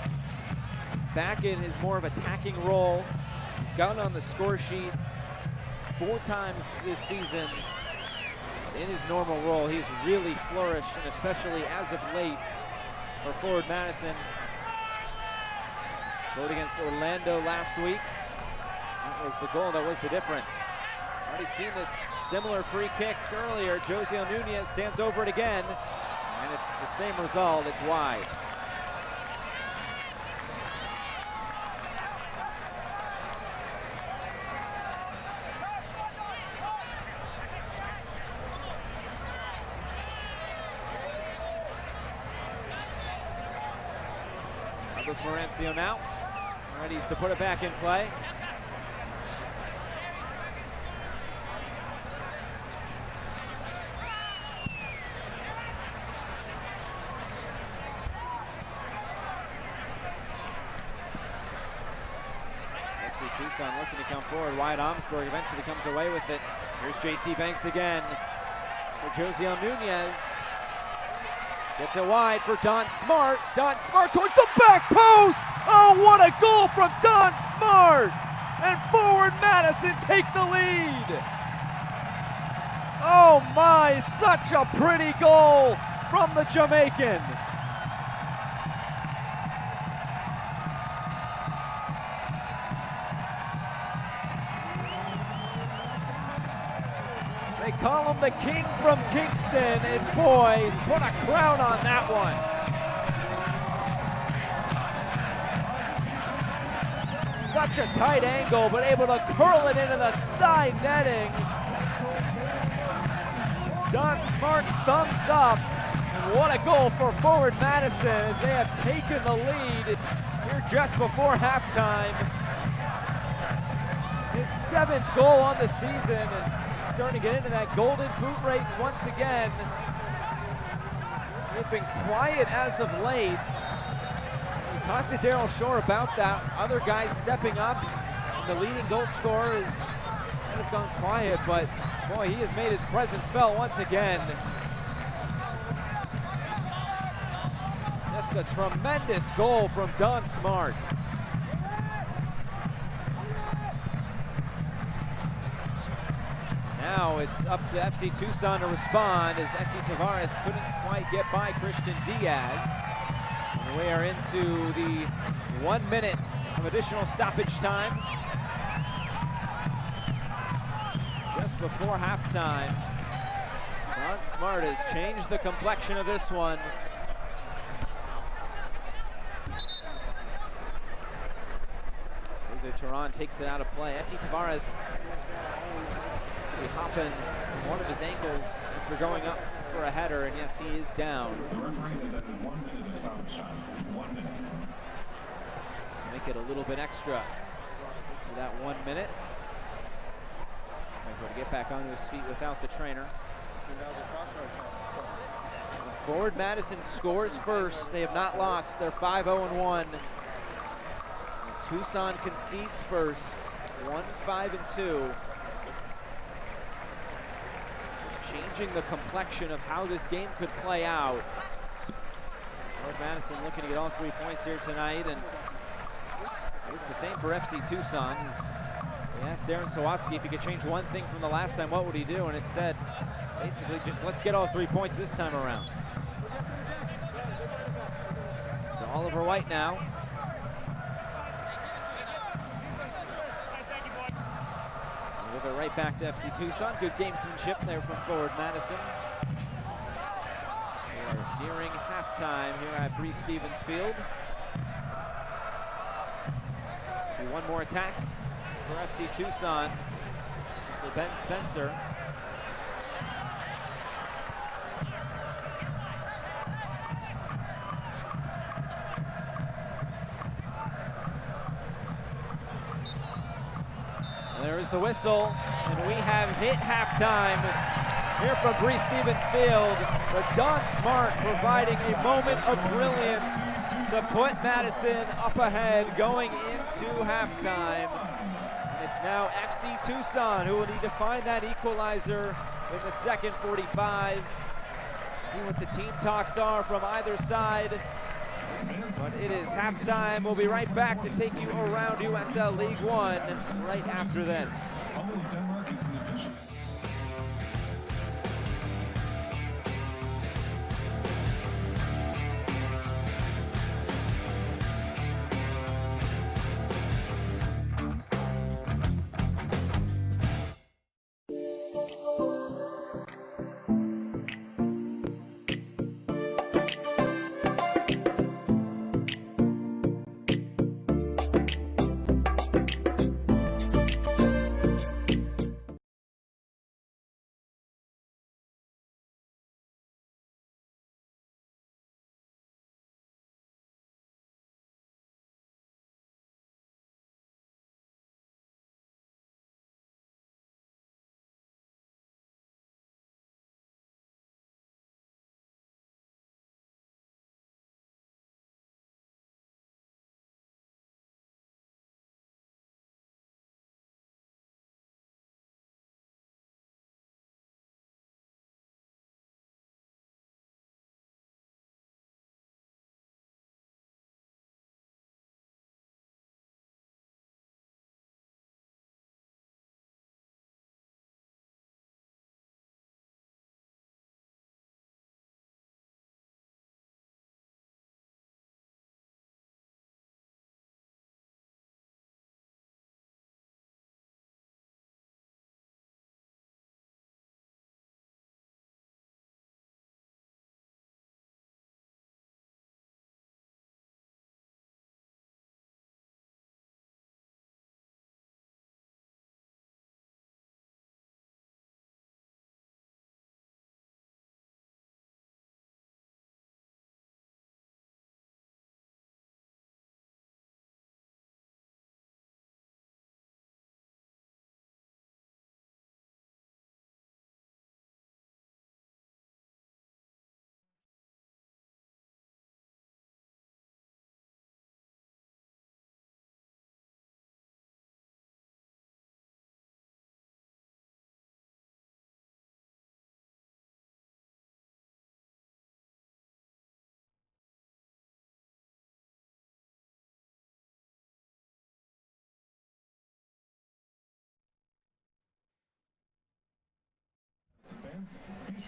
S1: back in his more of attacking role. He's gotten on the score sheet 4 times this season in his normal role. He's really flourished, and especially as of late for forward Madison. Scored against Orlando last week. That was the goal, that was the difference. Already seen this similar free kick earlier. Josiel Nunez stands over it again. And it's the same result, it's wide. Douglas Marancio now. Ready to put it back in play. FC Tucson looking to come forward. Wyatt Omsberg eventually comes away with it. Here's J.C. Banks again for Josiel Nunez. Gets it wide for Don Smart. Don Smart towards the back post. Oh, what a goal from Don Smart! And forward Madison take the lead. Oh my, such a pretty goal from the Jamaican. They call him the King from Kingston, and boy, put a crown on that one. Such a tight angle, but able to curl it into the side netting. Don Smart thumbs up, and what a goal for forward Madison as they have taken the lead here just before halftime. His 7th goal on the season, and starting to get into that golden boot race once again. They've been quiet as of late. We talked to Daryl Shore about that. Other guys stepping up. The leading goal scorer has kind of gone quiet, but boy, he has made his presence felt once again. Just a tremendous goal from Don Smart. Now it's up to FC Tucson to respond as Eti Tavares couldn't quite get by Christian Diaz. And we are into the 1 minute of additional stoppage time. Just before halftime, Don Smart has changed the complexion of this one. Jose Turan takes it out of play. Eti Tavares hopping one of his ankles after going up for a header, and yes, he is down.
S2: The referee has ended 1 minute of stoppage time. 1 minute.
S1: Make it a little bit extra for that 1 minute. Going to get back onto his feet without the trainer. Forward Madison scores first. They have not lost. They're 5-0-1. Tucson concedes first. 1-5-2. Changing the complexion of how this game could play out. Forward Madison looking to get all 3 points here tonight, and it's the same for FC Tucson. They asked Darren Sawatsky if he could change one thing from the last time, what would he do? And it said, basically, just let's get all 3 points this time around. So Oliver White now. Give it right back to FC Tucson. Good gamesmanship there from forward Madison. We are nearing halftime here at Breese Stevens Field. One more attack for FC Tucson for Ben Spencer. There's the whistle, and we have hit halftime here from Breese Stevens Field. But Don Smart providing a moment of brilliance to put Madison up ahead going into halftime. And it's now FC Tucson who will need to find that equalizer in the second 45. See what the team talks are from either side. But it is halftime. We'll be right back to take you around USL League One right after this.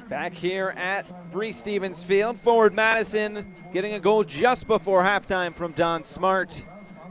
S1: Back here at Breese-Stevens Field, forward Madison getting a goal just before halftime from Don Smart.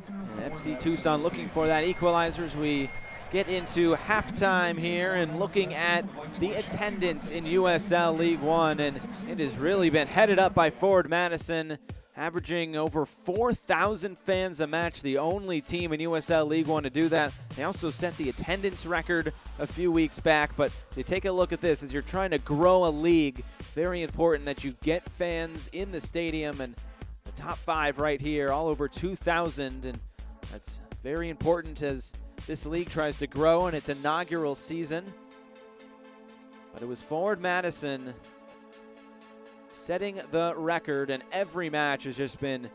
S1: And FC Tucson looking for that equalizer as we get into halftime here and looking at the attendance in USL League One. And it has really been headed up by forward Madison, averaging over 4,000 fans a match, the only team in USL League One to do that. They also set the attendance record a few weeks back, but to take a look at this, as you're trying to grow a league, very important that you get fans in the stadium, and the top 5 right here, all over 2,000, and that's very important as this league tries to grow in its inaugural season. But it was forward Madison setting the record, and every match has just been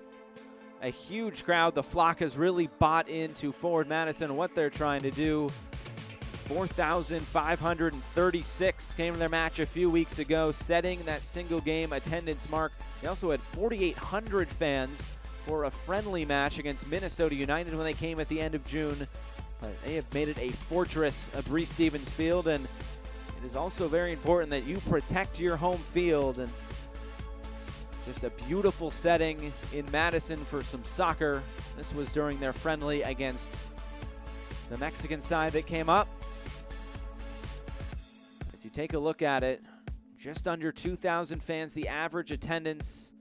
S1: a huge crowd. The flock has really bought into forward Madison and what they're trying to do. 4,536 came to their match a few weeks ago, setting that single game attendance mark. They also had 4,800 fans for a friendly match against Minnesota United when they came at the end of June. But they have made it a fortress of Breese-Stevens Field, and it is also very important that you protect your home field. And just a beautiful setting in Madison for some soccer. This was during their friendly against the Mexican side that came up. As you take a look at it, just under 2,000 fans, the average attendance.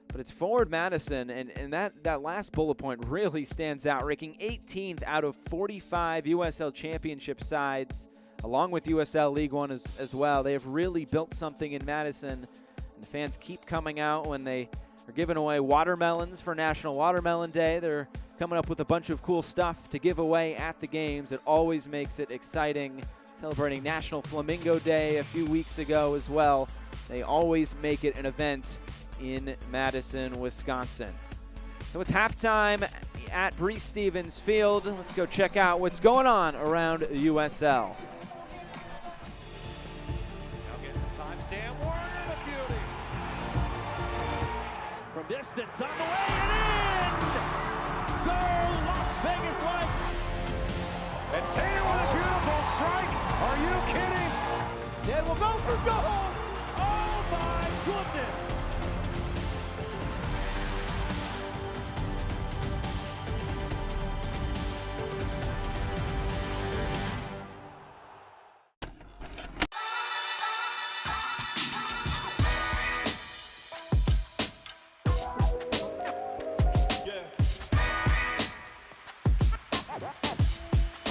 S1: But it's forward Madison, and that last bullet point really stands out, ranking 18th out of 45 USL Championship sides, along with USL League One as well. They have really built something in Madison. The fans keep coming out when they are giving away watermelons for National Watermelon Day. They're coming up with a bunch of cool stuff to give away at the games. It always makes it exciting. Celebrating National Flamingo Day a few weeks ago as well. They always make it an event in Madison, Wisconsin. So it's halftime at Breese-Stevens Field. Let's go check out what's going on around USL.
S3: From distance, on the way and in! Goal, Las Vegas Lights! And Taylor with a beautiful strike! Are you kidding? Ned will go for goal! Oh my goodness!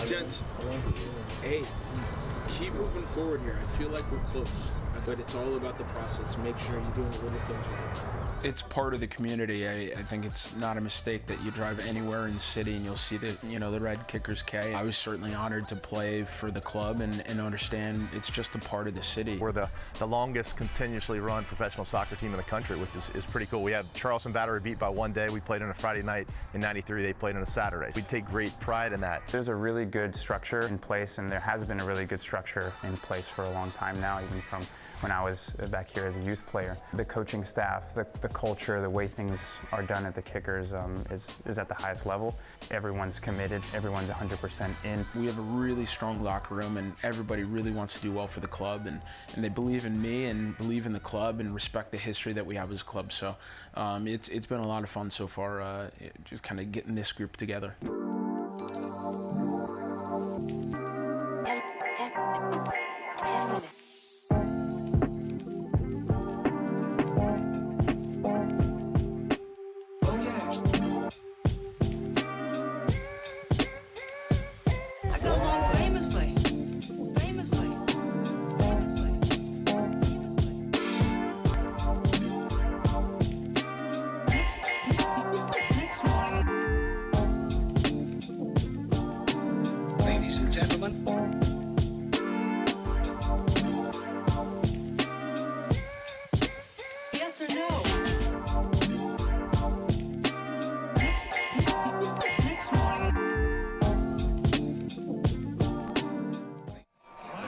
S4: Gents, hey, keep moving forward here. I feel like we're close, but it's all about the process. Make sure you're doing the little things right.
S5: It's part of the community. I think it's not a mistake that you drive anywhere in the city and you'll see the red Kickers K. I was certainly honored to play for the club and understand it's just a part of the city.
S6: We're the longest continuously run professional soccer team in the country, which is pretty cool. We had Charleston Battery beat by one day. We played on a Friday night in '93. They played on a Saturday. We take great pride in that.
S7: There's a really good structure in place, and there has been a really good structure in place for a long time now, even from when I was back here as a youth player. The coaching staff, the culture, the way things are done at the Kickers is at the highest level. Everyone's committed, everyone's 100% in.
S5: We have a really strong locker room and everybody really wants to do well for the club, and they believe in me and believe in the club and respect the history that we have as a club. So it's been a lot of fun so far, just kind of getting this group together.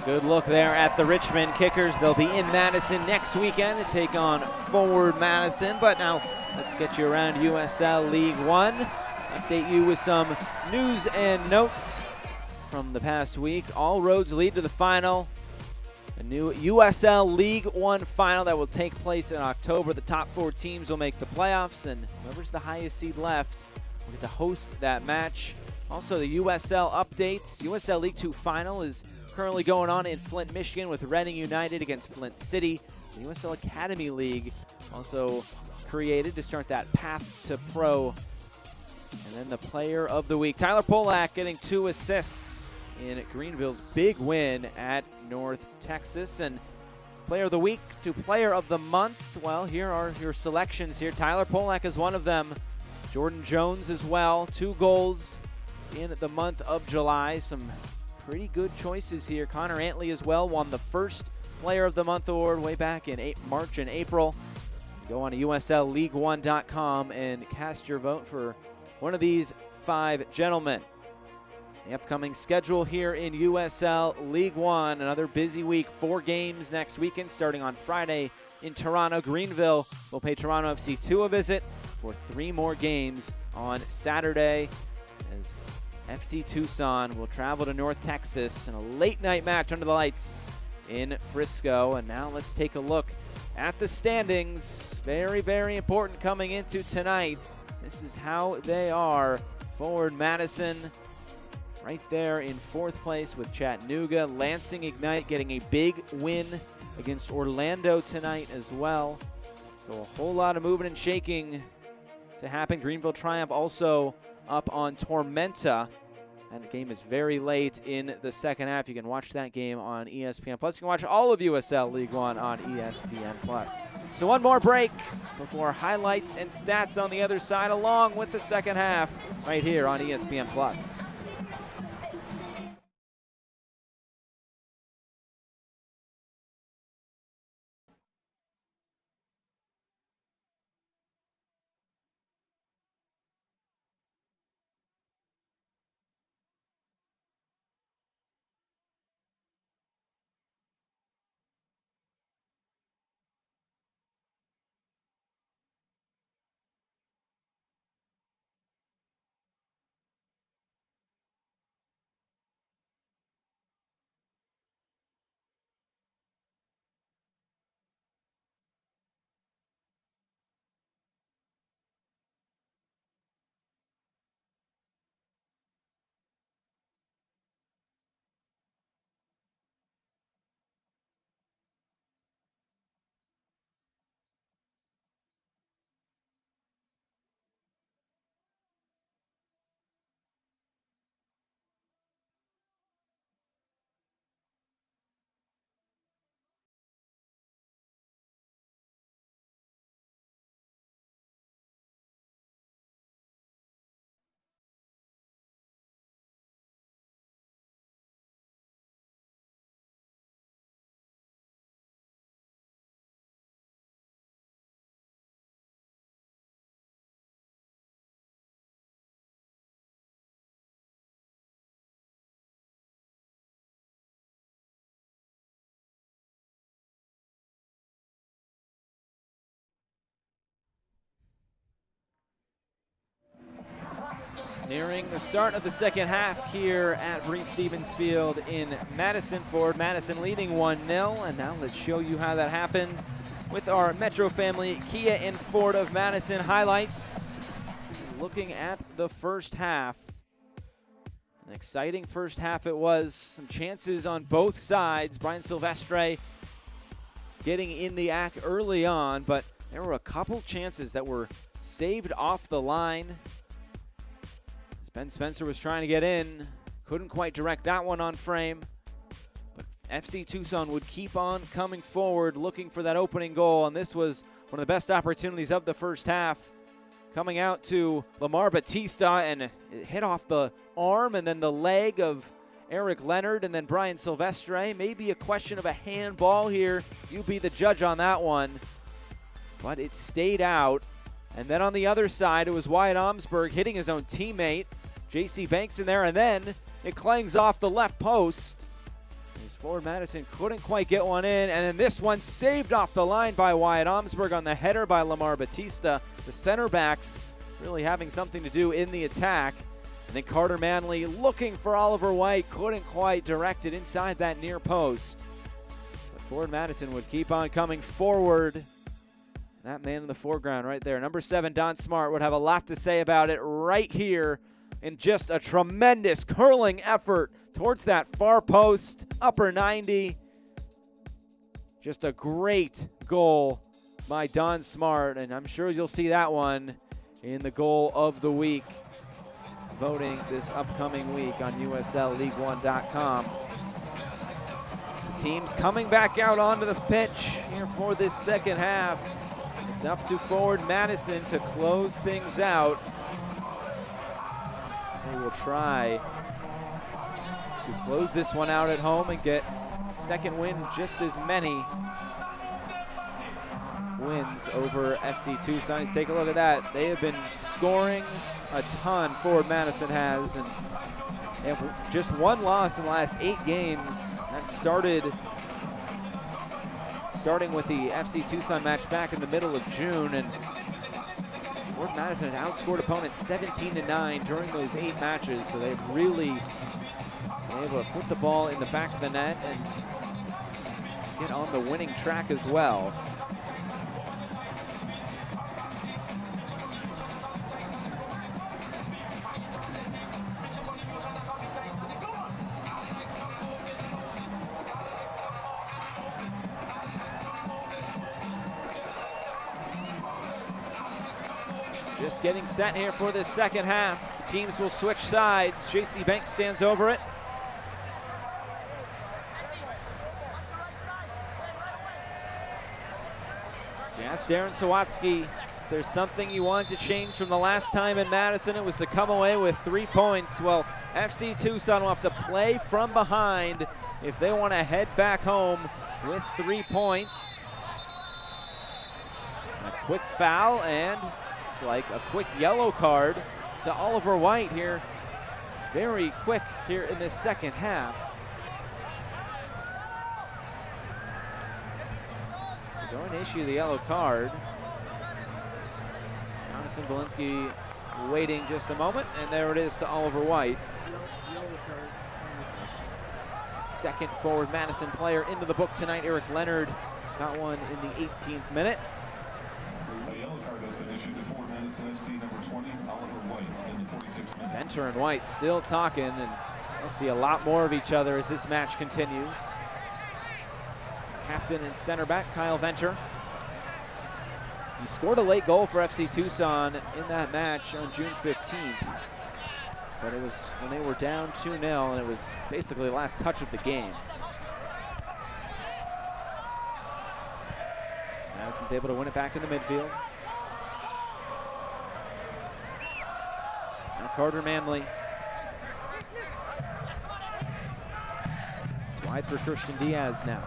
S1: Good look there at the Richmond Kickers. They'll be in Madison next weekend to take on forward Madison. But now let's get you around USL League One. Update you with some news and notes from the past week. All roads lead to the final. A new USL League One final that will take place in October. The top 4 teams will make the playoffs, and whoever's the highest seed left will get to host that match. Also, the USL updates. USL League 2 final is currently going on in Flint, Michigan with Reading United against Flint City. The USL Academy League also created to start that path to pro. And then the player of the week, Tyler Polak, getting 2 assists in Greenville's big win at North Texas. And player of the week to player of the month, well, here are your selections here. Tyler Polak is one of them. Jordan Jones as well, 2 goals in the month of July. Some pretty good choices here. Connor Antley as well won the first player of the month award way back in March and April. Go on to USLLeague1.com and cast your vote for one of these 5 gentlemen. The upcoming schedule here in USL League One, another busy week. 4 games next weekend, starting on Friday in Toronto. Greenville will pay Toronto FC 2 a visit for 3 more games on Saturday, as FC Tucson will travel to North Texas in a late night match under the lights in Frisco. And now let's take a look at the standings. Very, very important coming into tonight. This is how they are. Forward Madison right there in 4th place with Chattanooga. Lansing Ignite getting a big win against Orlando tonight as well. So a whole lot of moving and shaking to happen. Greenville Triumph also up on Tormenta. And the game is very late in the second half. You can watch that game on ESPN+. You can watch all of USL League One on ESPN+. So one more break before highlights and stats on the other side, along with the second half right here on ESPN+. Nearing the start of the second half here at Breese Stevens Field in Madison. Forward Madison leading 1-0, and now let's show you how that happened with our Metro Family Kia and Ford of Madison highlights. Looking at the first half, an exciting first half it was. Some chances on both sides. Brian Silvestre getting in the act early on, but there were a couple chances that were saved off the line. Ben Spencer was trying to get in, couldn't quite direct that one on frame, but FC Tucson would keep on coming forward looking for that opening goal, and this was one of the best opportunities of the first half. Coming out to Lamar Batista, and it hit off the arm and then the leg of Eric Leonard, and then Brian Silvestre. Maybe a question of a handball here. You be the judge on that one, but it stayed out. And then on the other side, it was Wyatt Omsberg hitting his own teammate. J.C. Banks in there, and then it clangs off the left post. As forward Madison couldn't quite get one in, and then this one saved off the line by Wyatt Omsberg on the header by Lamar Batista. The center backs really having something to do in the attack. And then Carter Manley looking for Oliver White, couldn't quite direct it inside that near post. Forward Madison would keep on coming forward. That man in the foreground right there. Number 7, Don Smart, would have a lot to say about it right here in just a tremendous curling effort towards that far post, upper 90. Just a great goal by Don Smart, and I'm sure you'll see that one in the goal of the week voting this upcoming week on USLLeague1.com. The team's coming back out onto the pitch here for this second half. It's up to Forward Madison to close things out. They will try to close this one out at home and get second win, just as many wins over FC Tucson. Take a look at that. They have been scoring a ton, Forward Madison has, and they have just one loss in the last 8 games. That starting with the FC Tucson match back in the middle of June, and Forward Madison has outscored opponents 17-9 during those 8 matches, so they've really been able to put the ball in the back of the net and get on the winning track as well. Just getting set here for this second half. The teams will switch sides. J.C. Banks stands over it. You asked Darren Sawatsky if there's something you wanted to change from the last time in Madison. It was to come away with 3 points. Well, FC Tucson will have to play from behind if they want to head back home with 3 points. A quick foul and like a quick yellow card to Oliver White here. Very quick here in this second half. So going to issue the yellow card. Jonathan Belinsky waiting just a moment, and there it is to Oliver White. Second Forward Madison player into the book tonight. Eric Leonard got one in the 18th minute. Venter and White still talking, and we'll see a lot more of each other as this match continues. Captain and center back Kyle Venter. He scored a late goal for FC Tucson in that match on June 15th. But it was when they were down 2-0, and it was basically the last touch of the game. So Madison's able to win it back in the midfield. Carter Manley. It's wide for Christian Diaz now.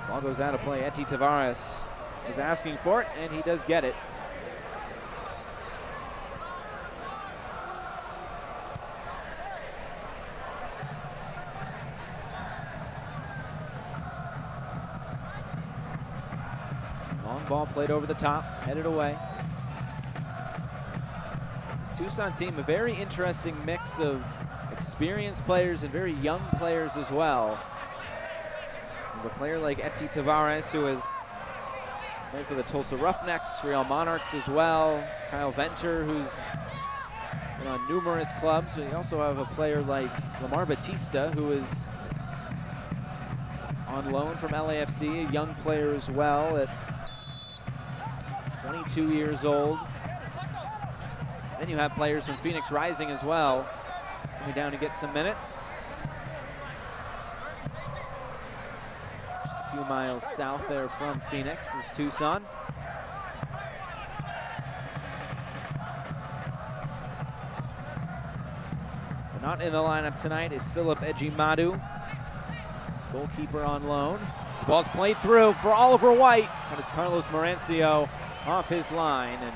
S1: Ball goes out of play. Eti Tavares was asking for it, and he does get it. Ball played over the top, headed away. This Tucson team, a very interesting mix of experienced players and very young players as well. And a player like Eti Tavares, who has played for the Tulsa Roughnecks, Real Monarchs as well. Kyle Venter, who's been on numerous clubs. We also have a player like Lamar Batista, who is on loan from LAFC, a young player as well at 22 years old. Then you have players from Phoenix Rising as well, coming down to get some minutes. Just a few miles south there from Phoenix is Tucson. But not in the lineup tonight is Philip Ejimadu, goalkeeper on loan. The ball's played through for Oliver White, but it's Carlos Marancio off his line and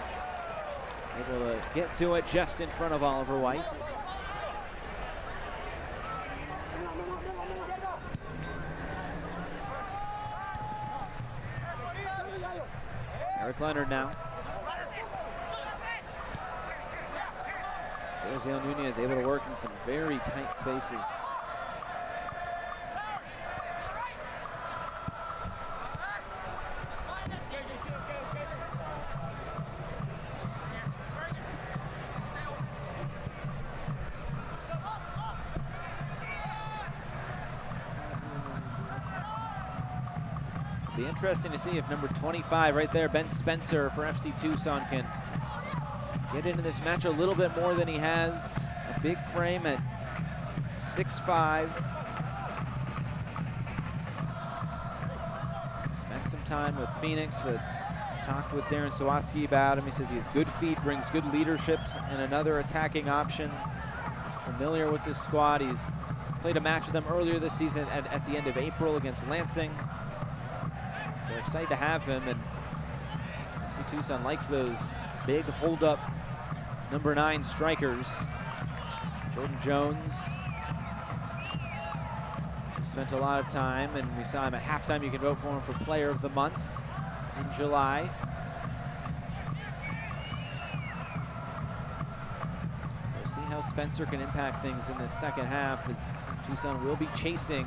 S1: able to get to it just in front of Oliver White. Eric Leonard now. Jose Nunez able to work in some very tight spaces. Be interesting to see if number 25 right there, Ben Spencer for FC Tucson, can get into this match a little bit more than he has. A big frame at 6'5". Spent some time with Phoenix, but talked with Darren Sawatsky about him. He says he has good feet, brings good leadership, and another attacking option. He's familiar with this squad. He's played a match with them earlier this season at the end of April against Lansing. They're excited to have him, and FC Tucson likes those big hold-up number 9 strikers. Jordan Jones. He spent a lot of time, and we saw him at halftime. You can vote for him for Player of the Month in July. We'll see how Spencer can impact things in the second half, as Tucson will be chasing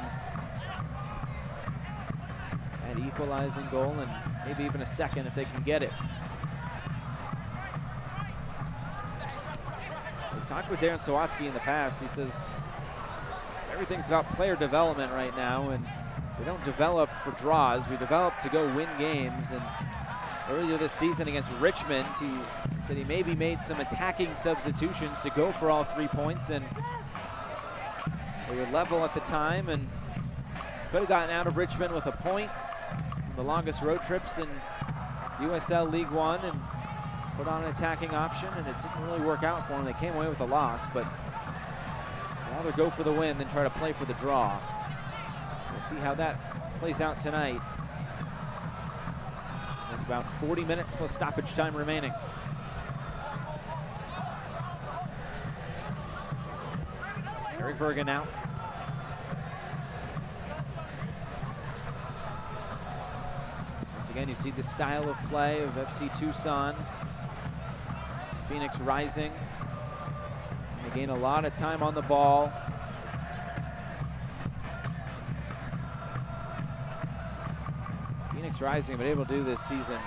S1: an equalizing goal and maybe even a second if they can get it. We've talked with Darren Sawatsky in the past. He says everything's about player development right now, and we don't develop for draws. We develop to go win games. And earlier this season against Richmond, he said he maybe made some attacking substitutions to go for all 3 points, and they were level at the time and could have gotten out of Richmond with a point. The longest road trips in USL League One, and put on an attacking option, and it didn't really work out for them. They came away with a loss, but rather go for the win than try to play for the draw. So we'll see how that plays out tonight, with about 40 minutes plus stoppage time remaining. Eric Vergen out. Once again, you see the style of play of FC Tucson. Phoenix rising. They gain a lot of time on the ball. Phoenix rising, but able to do this season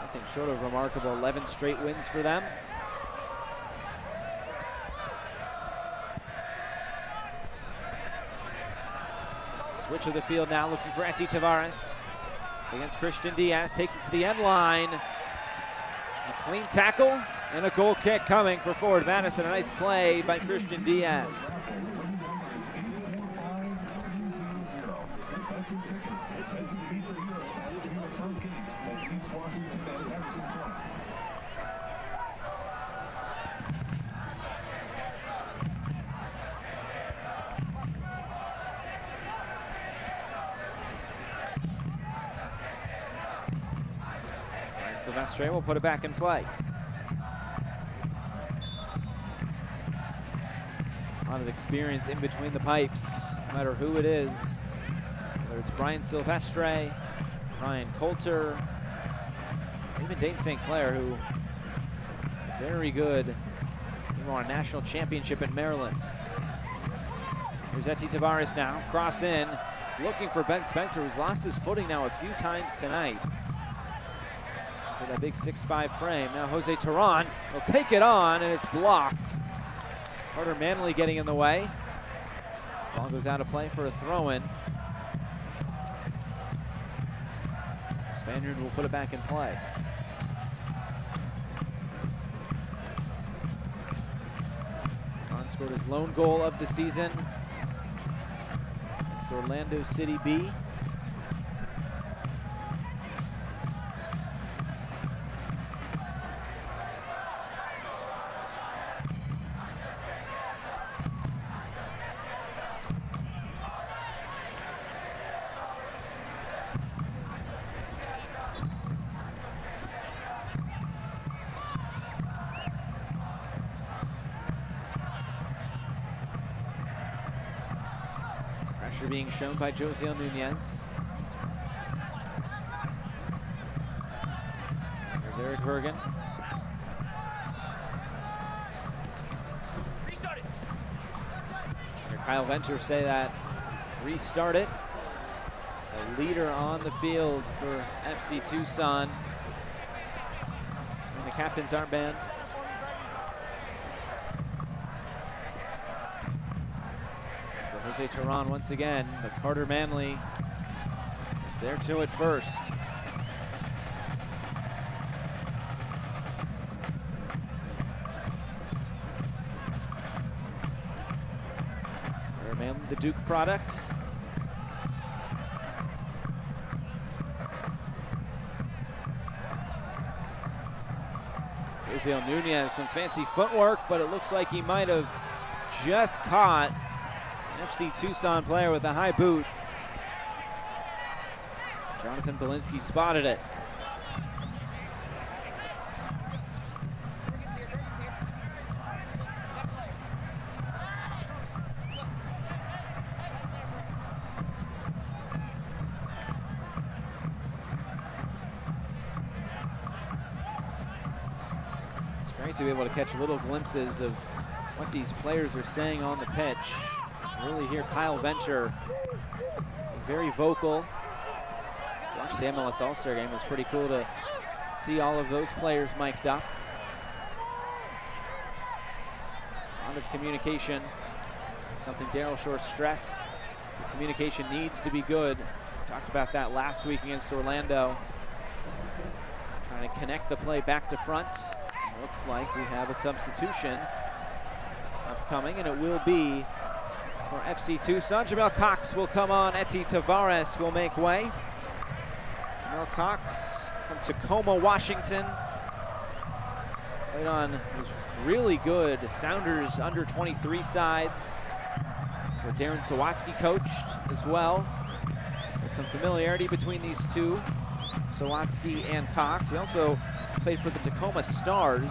S1: nothing short of remarkable. 11 straight wins for them. Switch of the field now, looking for Eti Tavares against Christian Diaz. Takes it to the end line. A clean tackle and a goal kick coming for forward Madison. A nice play by Christian Diaz. Silvestre will put it back in play. A lot of experience in between the pipes, no matter who it is. Whether it's Brian Silvestre, Ryan Coulter, even Dane St. Clair, who very good. He won a national championship in Maryland. Here's Eti Tavares now, cross in. He's looking for Ben Spencer, who's lost his footing now a few times tonight. For that big 6'5" frame. Now Jose Terran will take it on, and it's blocked. Carter Manley getting in the way. This ball goes out of play for a throw-in. Spaniard will put it back in play. Terran scored his lone goal of the season against Orlando City B. Pressure being shown by Josiel Nunez. There's Eric Vergen. Kyle Venter say that restart it. The leader on the field for FC Tucson. And the captain's armband. For Jose Terran once again, but Carter Manley is there to it first. Carter Manley, the Duke product. Jose Nunez, some fancy footwork, but it looks like he might have just caught an FC Tucson player with a high boot. Jonathan Belinsky spotted it. Great to be able to catch little glimpses of what these players are saying on the pitch. Really hear Kyle Venter very vocal. Watch the MLS All-Star game. It was pretty cool to see all of those players mic'd up. A lot of communication. Something Daryl Shore stressed. The communication needs to be good. Talked about that last week against Orlando. Trying to connect the play back to front. Looks like we have a substitution upcoming, and it will be for FC Tucson. Jamel Cox will come on. Eti Tavares will make way. Jamel Cox from Tacoma, Washington. Played on those really good Sounders under 23 sides. That's where Darren Sawatsky coached as well. There's some familiarity between these two, Sawatsky and Cox. He also played for the Tacoma Stars,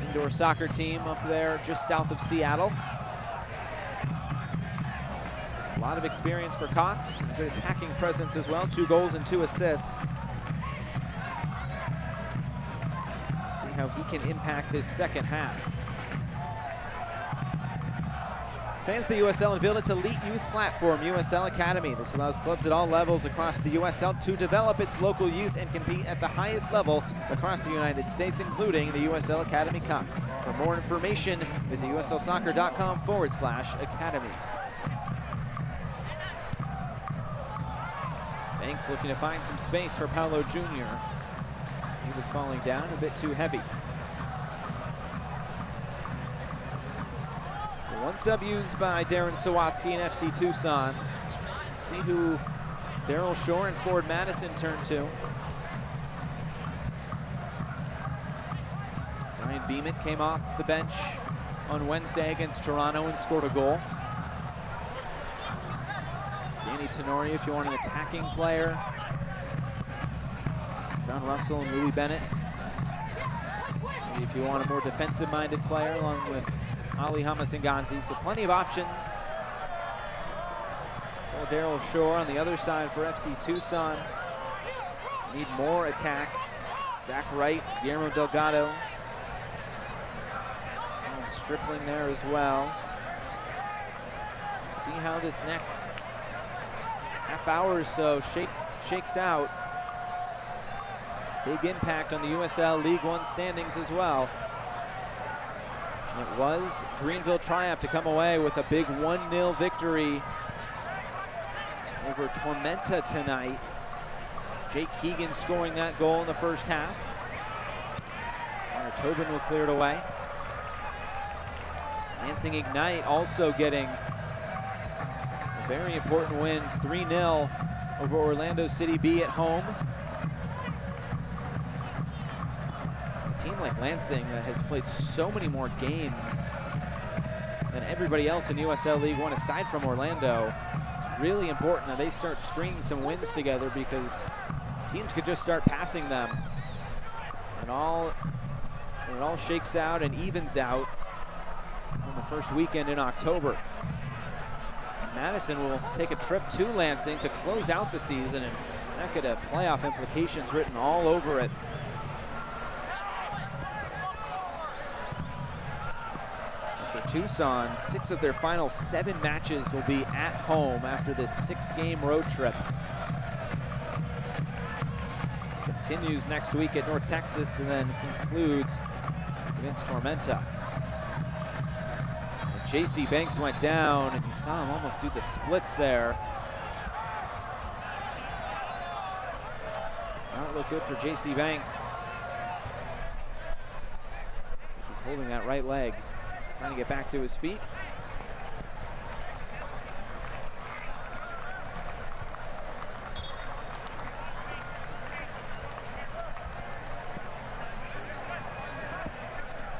S1: indoor soccer team up there just south of Seattle. A lot of experience for Cox, a good attacking presence as well, 2 goals and 2 assists. See how he can impact this second half. Fans of the USL unveiled its elite youth platform, USL Academy. This allows clubs at all levels across the USL to develop its local youth and compete at the highest level across the United States, including the USL Academy Cup. For more information, visit uslsoccer.com/academy. Banks looking to find some space for Paolo Jr. He was falling down a bit too heavy. One sub used by Darren Sawatsky and FC Tucson. See who Daryl Shore and Ford Madison turn to. Ryan Beeman came off the bench on Wednesday against Toronto and scored a goal. Danny Tenori, if you want an attacking player. John Russell and Louis Bennett. Maybe if you want a more defensive-minded player, along with Ali Hamasinganzi, so plenty of options. Daryl Shore on the other side for FC Tucson. Need more attack. Zach Wright, Guillermo Delgado. And Stripling there as well. See how this next half hour or so shakes out. Big impact on the USL League One standings as well. It was Greenville Triumph to come away with a big 1-0 victory over Tormenta tonight. Jake Keegan scoring that goal in the first half. Connor Tobin will clear it away. Lansing Ignite also getting a very important win, 3-0 over Orlando City B at home. Team like Lansing that has played so many more games than everybody else in USL League One aside from Orlando. It's really important that they start stringing some wins together, because teams could just start passing them. And it all shakes out and evens out on the first weekend in October. Madison will take a trip to Lansing to close out the season, and that could have playoff implications written all over it. Tucson, 6 of their final 7 matches will be at home after this 6-game road trip. Continues next week at North Texas and then concludes against Tormenta. J.C. Banks went down, and you saw him almost do the splits there. That looked good for J.C. Banks. Looks like he's holding that right leg, trying to get back to his feet.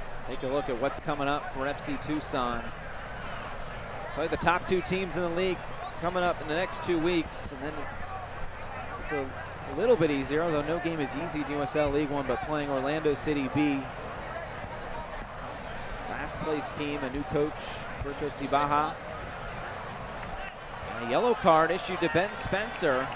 S1: Let's take a look at what's coming up for FC Tucson. Play the top 2 teams in the league coming up in the next 2 weeks, and then it's a little bit easier, although no game is easy in USL League One, but playing Orlando City B. Last place team, a new coach, Puerto Cibaja. And a yellow card issued to Ben Spencer.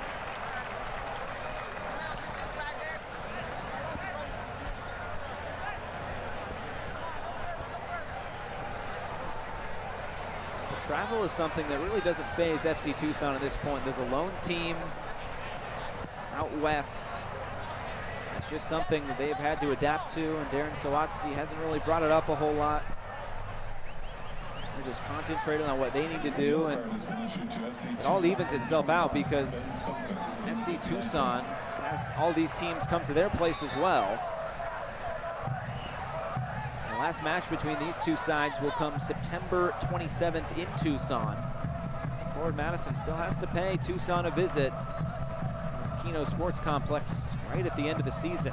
S1: Travel is something that really doesn't faze FC Tucson at this point. There's a lone team out west. It's just something that they've had to adapt to, and Darren Sawatsky hasn't really brought it up a whole lot. They're just concentrating on what they need to do, and it all evens itself out because FC Tucson has all these teams come to their place as well. The last match between these 2 sides will come September 27th in Tucson. Forward Madison still has to pay Tucson a visit. Keno Sports Complex right at the end of the season.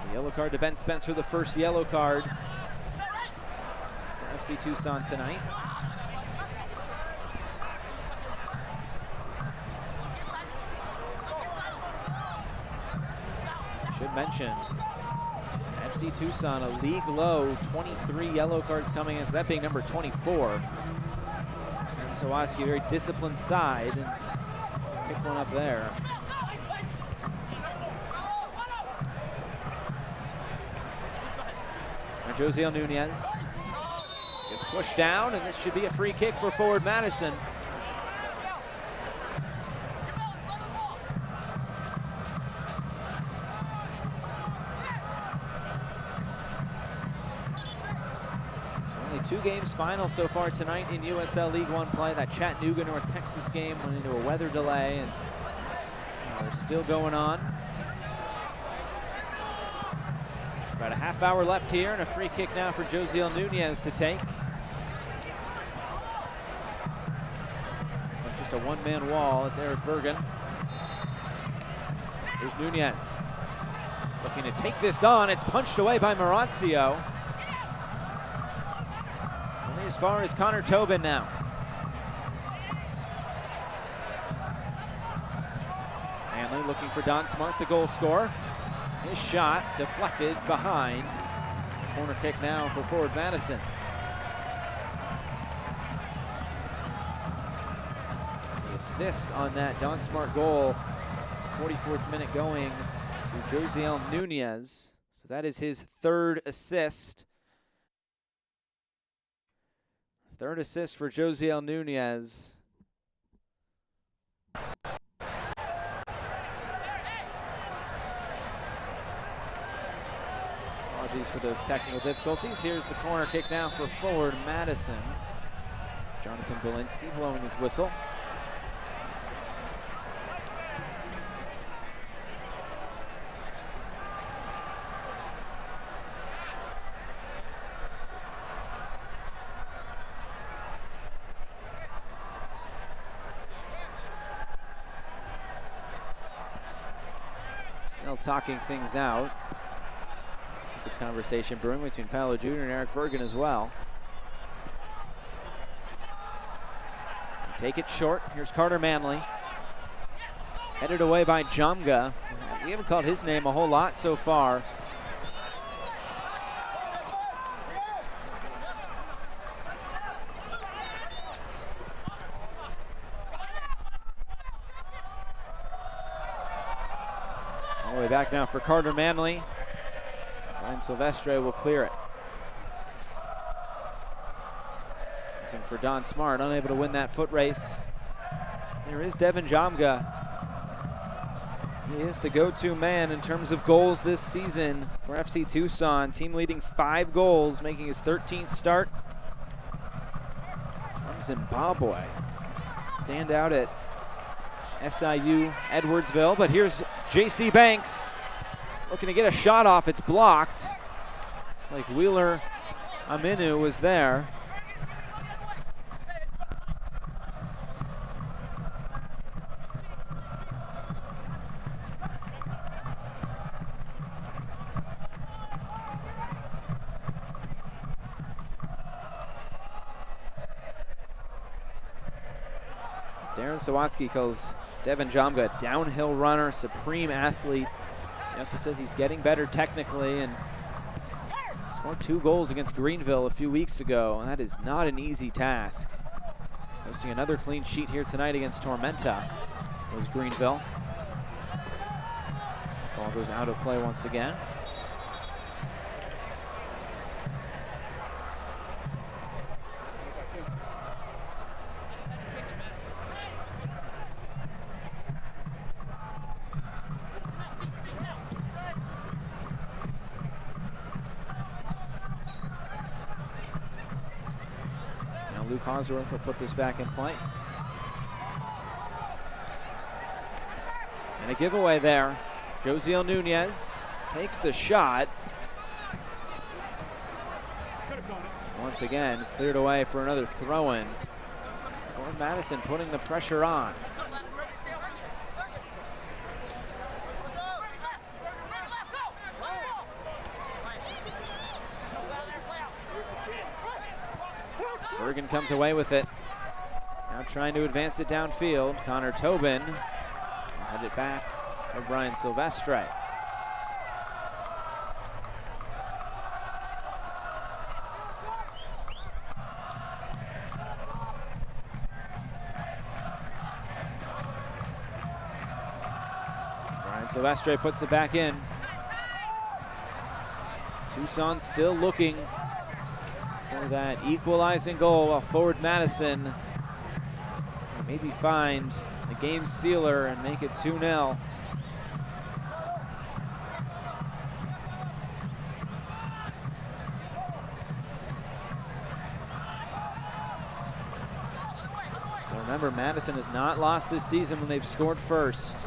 S1: The yellow card to Ben Spencer, the first yellow card for FC Tucson tonight. Should mention, FC Tucson, a league low 23 yellow cards coming in, so that being number 24. And Sawatsky, very disciplined side, and pick one up there. And Josiel Nunez gets pushed down, and this should be a free kick for Forward Madison. Only 2 games final so far tonight in USL League One play. That Chattanooga North Texas game went into a weather delay, and they're still going on. About a half hour left here, and a free kick now for Josiel Nunez to take. It's not just a one-man wall, it's Eric Vergen. Here's Nunez. Looking to take this on, it's punched away by Marancio. Only as far as Connor Tobin now. Manley looking for Don Smart, the goal scorer. His shot deflected behind. Corner kick now for Forward Madison. The assist on that Don Smart goal, 44th minute going to Josiel Nunez. So that is his 3rd assist. 3rd assist for Josiel Nunez. Apologies for those technical difficulties. Here's the corner kick now for Forward Madison. Jonathan Belinsky blowing his whistle. Still talking things out. Good conversation brewing between Paolo Jr. and Eric Vergen as well. Take it short. Here's Carter Manley. Headed away by Jamga. We haven't called his name a whole lot so far. Play back now for Carter Manley. Ryan Silvestre will clear it. Looking for Don Smart, unable to win that foot race. There is Devin Jomga. He is the go-to man in terms of goals this season for FC Tucson. Team leading 5 goals, making his 13th start. He's from Zimbabwe. Stand out at SIU Edwardsville, but here's JC Banks looking to get a shot off. It's blocked. It's like Wheeler Aminu was there. Darren Sawatsky calls Devin Jomga a downhill runner, supreme athlete. He also says he's getting better technically and scored 2 goals against Greenville a few weeks ago, and that is not an easy task. Posting another clean sheet here tonight against Tormenta was Greenville. This ball goes out of play once again. Luke Hosworth will put this back in play. And a giveaway there. Josiel Nunez takes the shot. Once again, cleared away for another throw-in. Ford Madison putting the pressure on. Bergen comes away with it. Now trying to advance it downfield. Connor Tobin will head it back to Brian Silvestre. Brian Silvestre puts it back in. Tucson still looking for that equalizing goal, while Forward Madison maybe find the game sealer and make it 2-0. Remember, Madison has not lost this season when they've scored first.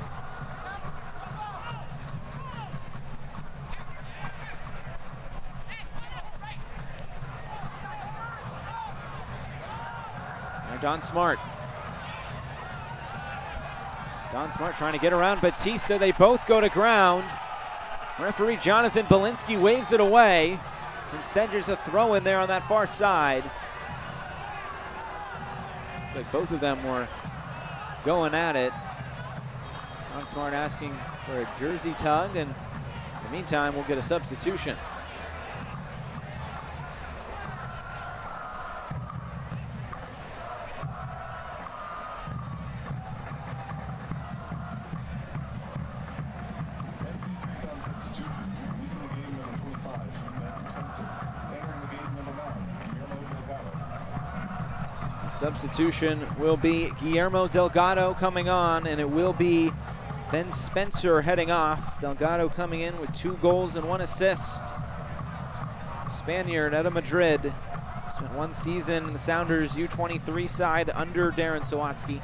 S1: Don Smart. Don Smart trying to get around Batista. They both go to ground. Referee Jonathan Belinsky waves it away. Instead, there's a throw in there on that far side. Looks like both of them were going at it. Don Smart asking for a jersey tug, and in the meantime, we'll get a substitution. Substitution will be Guillermo Delgado coming on, and it will be Ben Spencer heading off. Delgado coming in with 2 goals and 1 assist. Spaniard out of Madrid. Spent 1 season in the Sounders U23 side under Darren Sawatsky.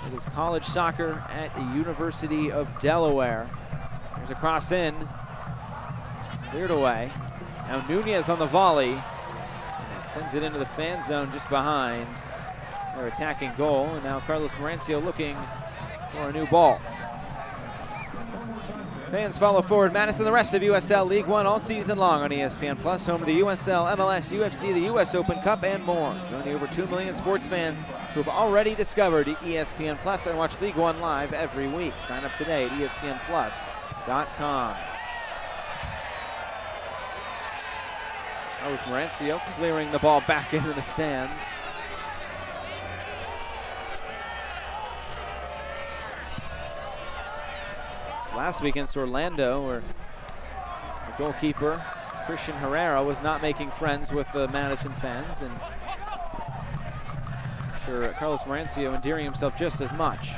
S1: It is college soccer at the University of Delaware. There's a cross in. Cleared away. Now Nunez on the volley. Sends it into the fan zone just behind their attacking goal. And now Carlos Marancio looking for a new ball. Fans follow Forward Madison, the rest of USL League One all season long on ESPN Plus, home of the USL, MLS, UFC, the US Open Cup, and more. Join the over 2 million sports fans who have already discovered ESPN Plus and watch League One live every week. Sign up today at ESPNplus.com. Carlos Marancio clearing the ball back into the stands. last week against Orlando, where the goalkeeper, Christian Herrera, was not making friends with the Madison fans, and I'm sure Carlos Marancio endearing himself just as much.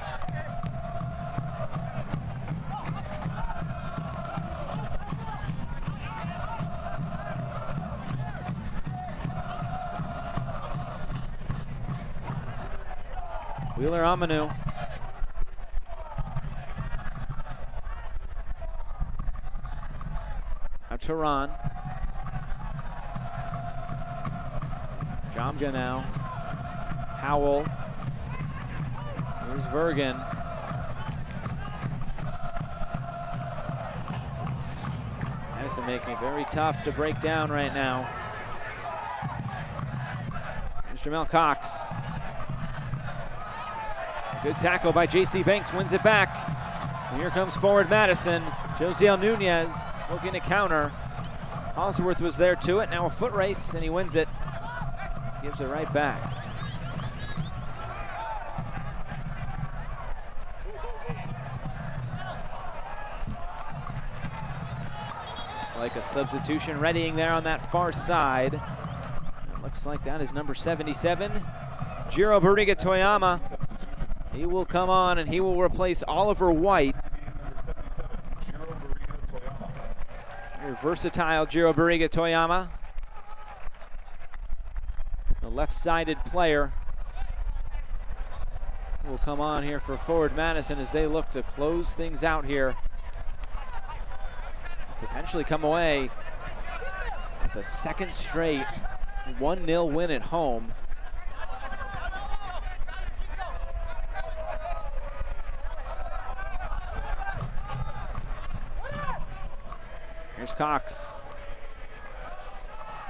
S1: Wheeler Amanu. Now Turan. Jamga now. Howell. Here's Vergen. Madison making it very tough to break down right now. Here's Jamel Cox. Good tackle by J.C. Banks, wins it back. And here comes forward Madison. Josiel Nunez looking to counter. Holsworth was there to it. Now a foot race, and he wins it. Gives it right back. Looks like a substitution readying there on that far side. It looks like that is number 77, Jiro Barriga Toyama. He will come on and he will replace Oliver White. Very versatile Jiro Barriga Toyama. The left-sided player will come on here for forward Madison as they look to close things out here. Potentially come away with a second straight 1-0 win at home. Here's Cox.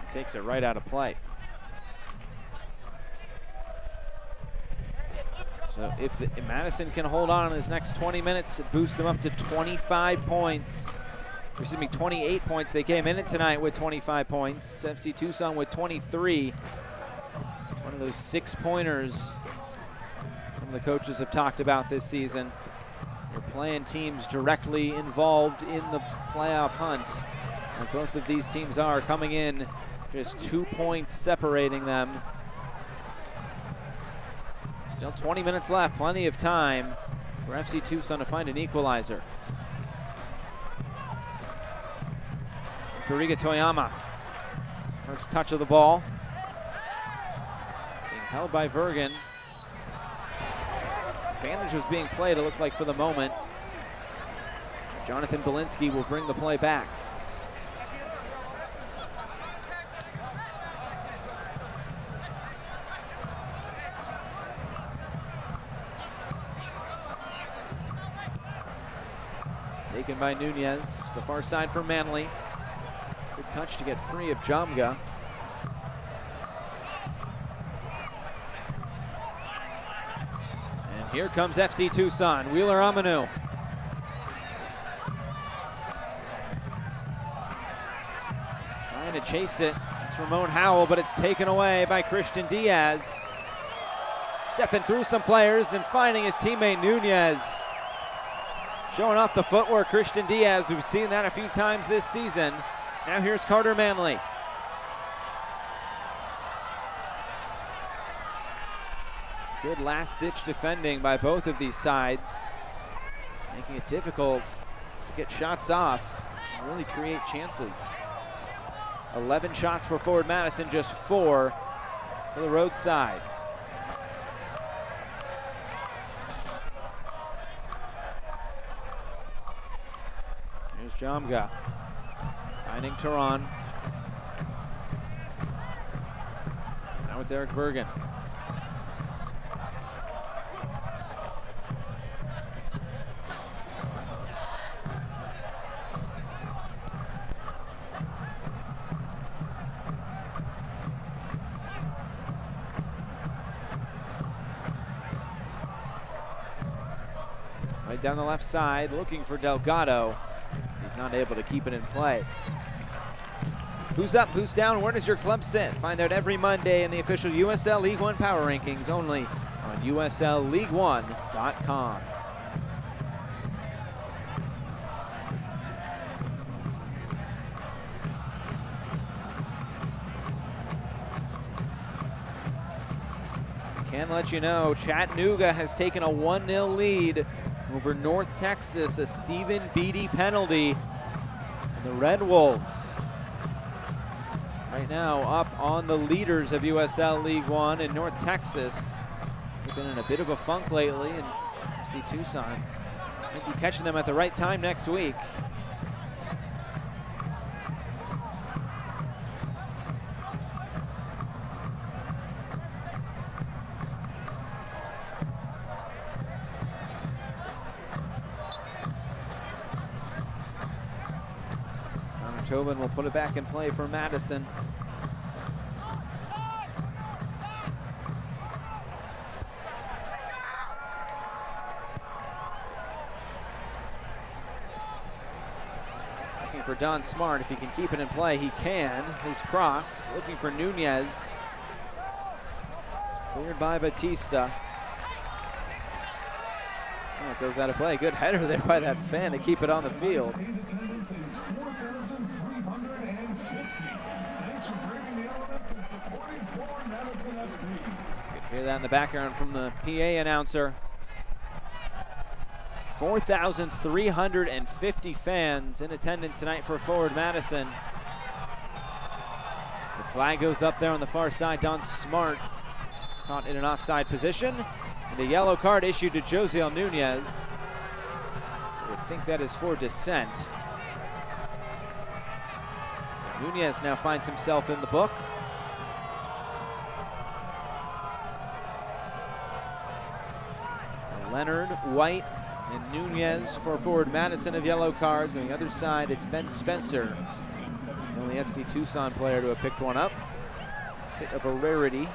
S1: He takes it right out of play. So if Madison can hold on in his next 20 minutes, it boosts them up to 25 points. Or excuse me, 28 points. They came in it tonight with 25 points. FC Tucson with 23. It's one of those 6-pointers some of the coaches have talked about this season. They're playing teams directly involved in the playoff hunt. And both of these teams are coming in just 2 points separating them. Still 20 minutes left, plenty of time for FC Tucson to find an equalizer. Barriga Toyama, first touch of the ball. Being held by Vergen. Advantage was being played, it looked like, for the moment. Jonathan Belinsky will bring the play back. Taken by Nunez, the far side for Manley. Good touch to get free of Jamga. And here comes FC Tucson, Wheeler Amanu. Trying to chase it, it's Ramon Howell, but it's taken away by Christian Diaz. Stepping through some players and finding his teammate Nunez. Showing off the footwork, Christian Diaz. We've seen that a few times this season. Now here's Carter Manley. Good last-ditch defending by both of these sides, making it difficult to get shots off and really create chances. 11 shots for forward Madison, just 4 for the road side. Here's Jamga, finding Turan. Now it's Eric Vergen. Right down the left side, looking for Delgado. He's not able to keep it in play. Who's up, who's down, where does your club sit? Find out every Monday in the official USL League One Power Rankings, only on USLLeague1.com. Can let you know, Chattanooga has taken a 1-0 lead over North Texas, a Stephen Beatty penalty. And the Red Wolves right now up on the leaders of USL League One in North Texas. They've been in a bit of a funk lately, and FC Tucson might be catching them at the right time next week. Tobin will put it back in play for Madison. Looking for Don Smart. If he can keep it in play, he can. His cross, looking for Nunez. It's cleared by Batista. Oh, it goes out of play. Good header there by that fan to keep it on the field.
S2: Attendance is 4,350. Thanks for bringing the elements and supporting Forward Madison FC.
S1: You can hear that in the background from the PA announcer. 4,350 fans in attendance tonight for Forward Madison. As the flag goes up there on the far side, Don Smart caught in an offside position. And a yellow card issued to Josiel Nunez. I would think that is for dissent. So Nunez now finds himself in the book. And Leonard, White, and Nunez for Forward Madison of yellow cards. On the other side, it's Ben Spencer. He's the only FC Tucson player to have picked one up. Bit of a rarity.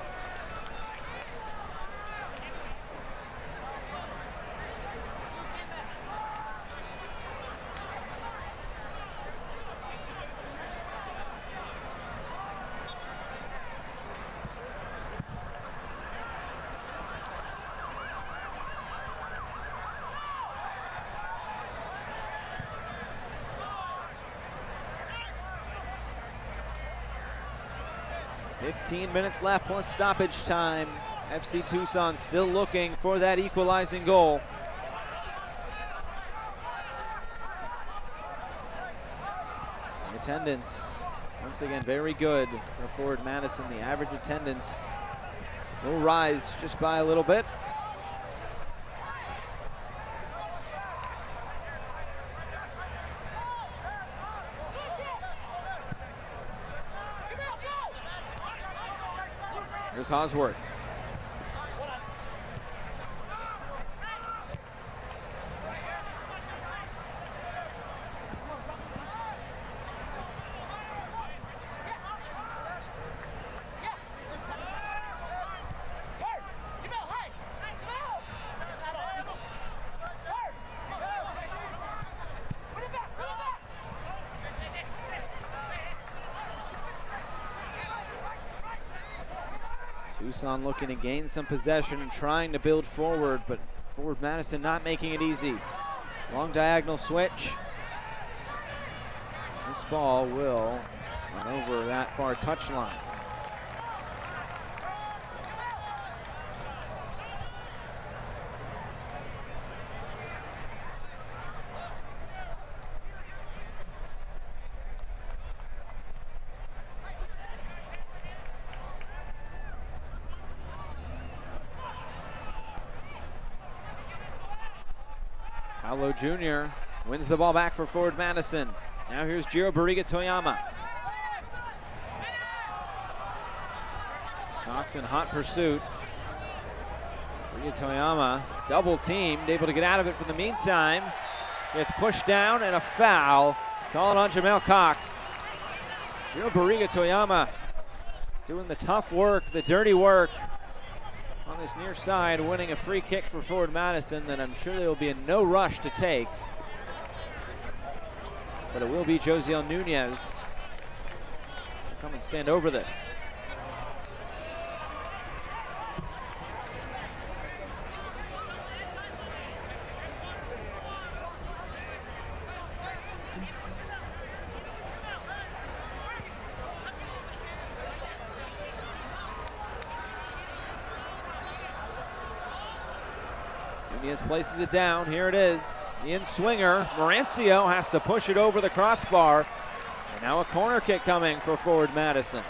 S1: .15 minutes left plus stoppage time. FC Tucson still looking for that equalizing goal. The attendance, once again, very good for Forward Madison. The average attendance will rise just by a little bit. Here's Hosworth. Tucson looking to gain some possession and trying to build forward, but Forward Madison not making it easy. Long diagonal switch. This ball will run over that far touchline. Paolo Jr. wins the ball back for Forward Madison. Now here's Jiro Barriga Toyama. Cox in hot pursuit. Barriga Toyama double teamed, able to get out of it for the meantime. Gets pushed down and a foul. Calling on Jamel Cox. Jiro Barriga Toyama doing the tough work, the dirty work on this near side, winning a free kick for Forward Madison that I'm sure they will be in no rush to take. But it will be Josiel Nunez. Come and stand over this. Nunez places it down. Here it is. The in-swinger. Marancio has to push it over the crossbar. And now a corner kick coming for forward Madison.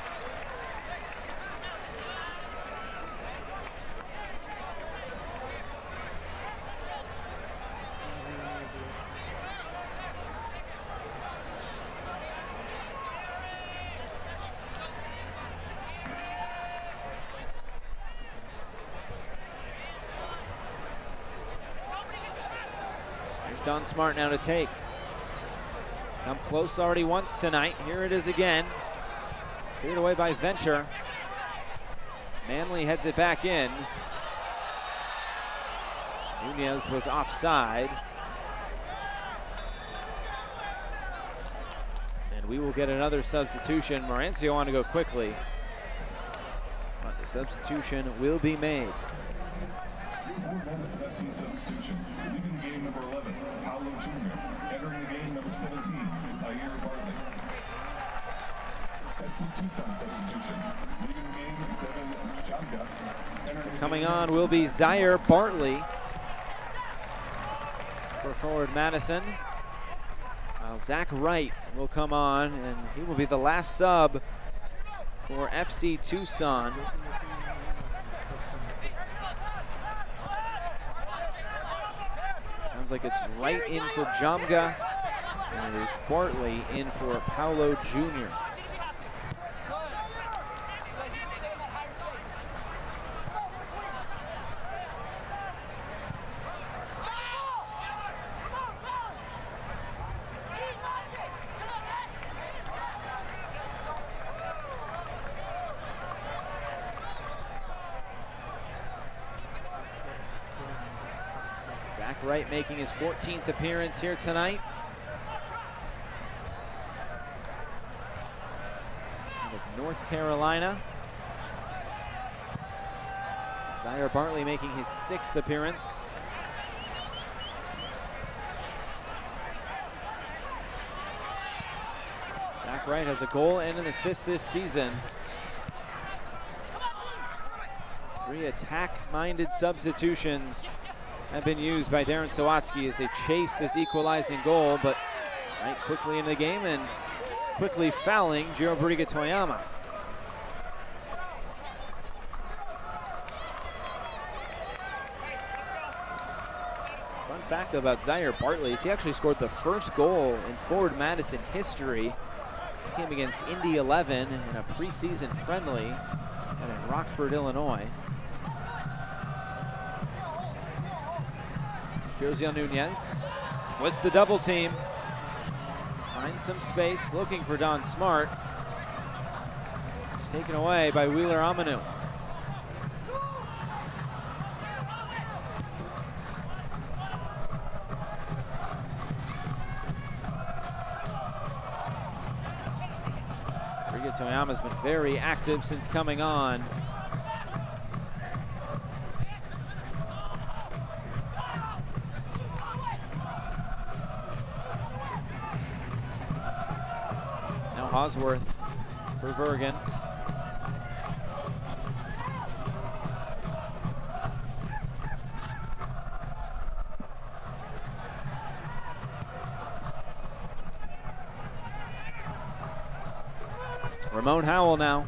S1: Don Smart now to take. Come close already once tonight. Here it is again. Cleared away by Venter. Manley heads it back in. Nunez was offside. And we will get another substitution. Marancio on to go quickly. But the substitution will be made.
S2: Madison FC substitution. Leaving game number 11, Paulo Jr. Entering the game number 17, Zaire Bartley. FC Tucson substitution. Leaving the game, Devin Jamga.
S1: Coming on will be Zaire Bartley for forward Madison. Zach Wright will come on, and he will be the last sub for FC Tucson. Sounds like it's Wright in for Jamga, and it is Bartley in for Paulo Jr. Zach Wright making his 14th appearance here tonight. Out of North Carolina. Zaire Bartley making his 6th appearance. Zach Wright has a goal and an assist this season. 3 attack-minded substitutions have been used by Darren Sawatsky as they chase this equalizing goal, but Wright quickly into the game and quickly fouling Jiro Bariga Toyama. Fun fact about Zaire Bartley is he actually scored the first goal in forward Madison history. He came against Indy 11 in a preseason friendly and in Rockford, Illinois. Josiel Nunez splits the double team. Finds some space, looking for Don Smart. It's taken away by Wheeler Amanu. Bariga Toyama's been very active since coming on. Osworth for Vergen. Ramon Howell now.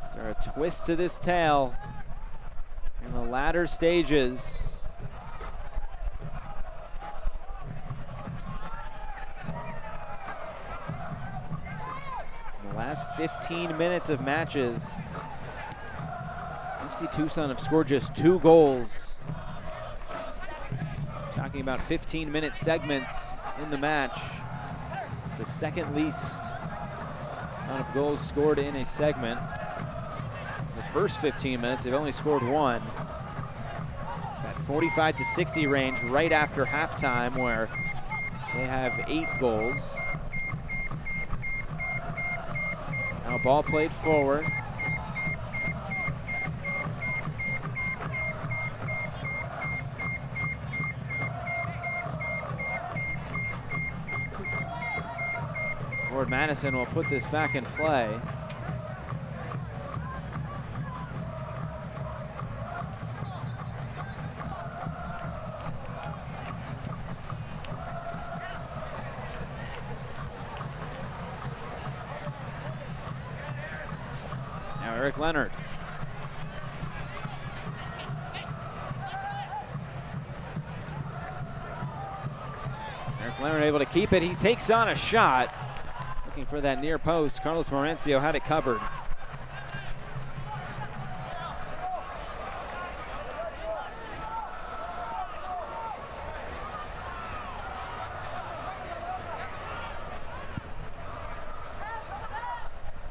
S1: Is there a twist to this tale in the latter stages? Last 15 minutes of matches, FC Tucson have scored just 2 goals. Talking about 15-minute segments in the match. It's the second least amount of goals scored in a segment. The first 15 minutes, they've only scored 1. It's that 45 to 60 range right after halftime where they have 8 goals. Now ball played forward. Forward Madison will put this back in play. Eric Leonard. Eric Leonard able to keep it. He takes on a shot. Looking for that near post. Carlos Mauricio had it covered.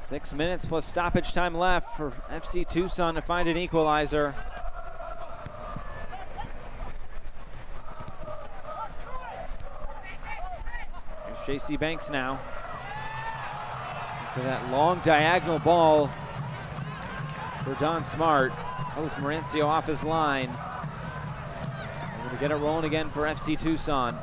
S1: Six minutes plus stoppage time left for FC Tucson to find an equalizer. Here's J.C. Banks now. For that long diagonal ball for Don Smart. Carlos Mauricio off his line. Able to get it rolling again for FC Tucson.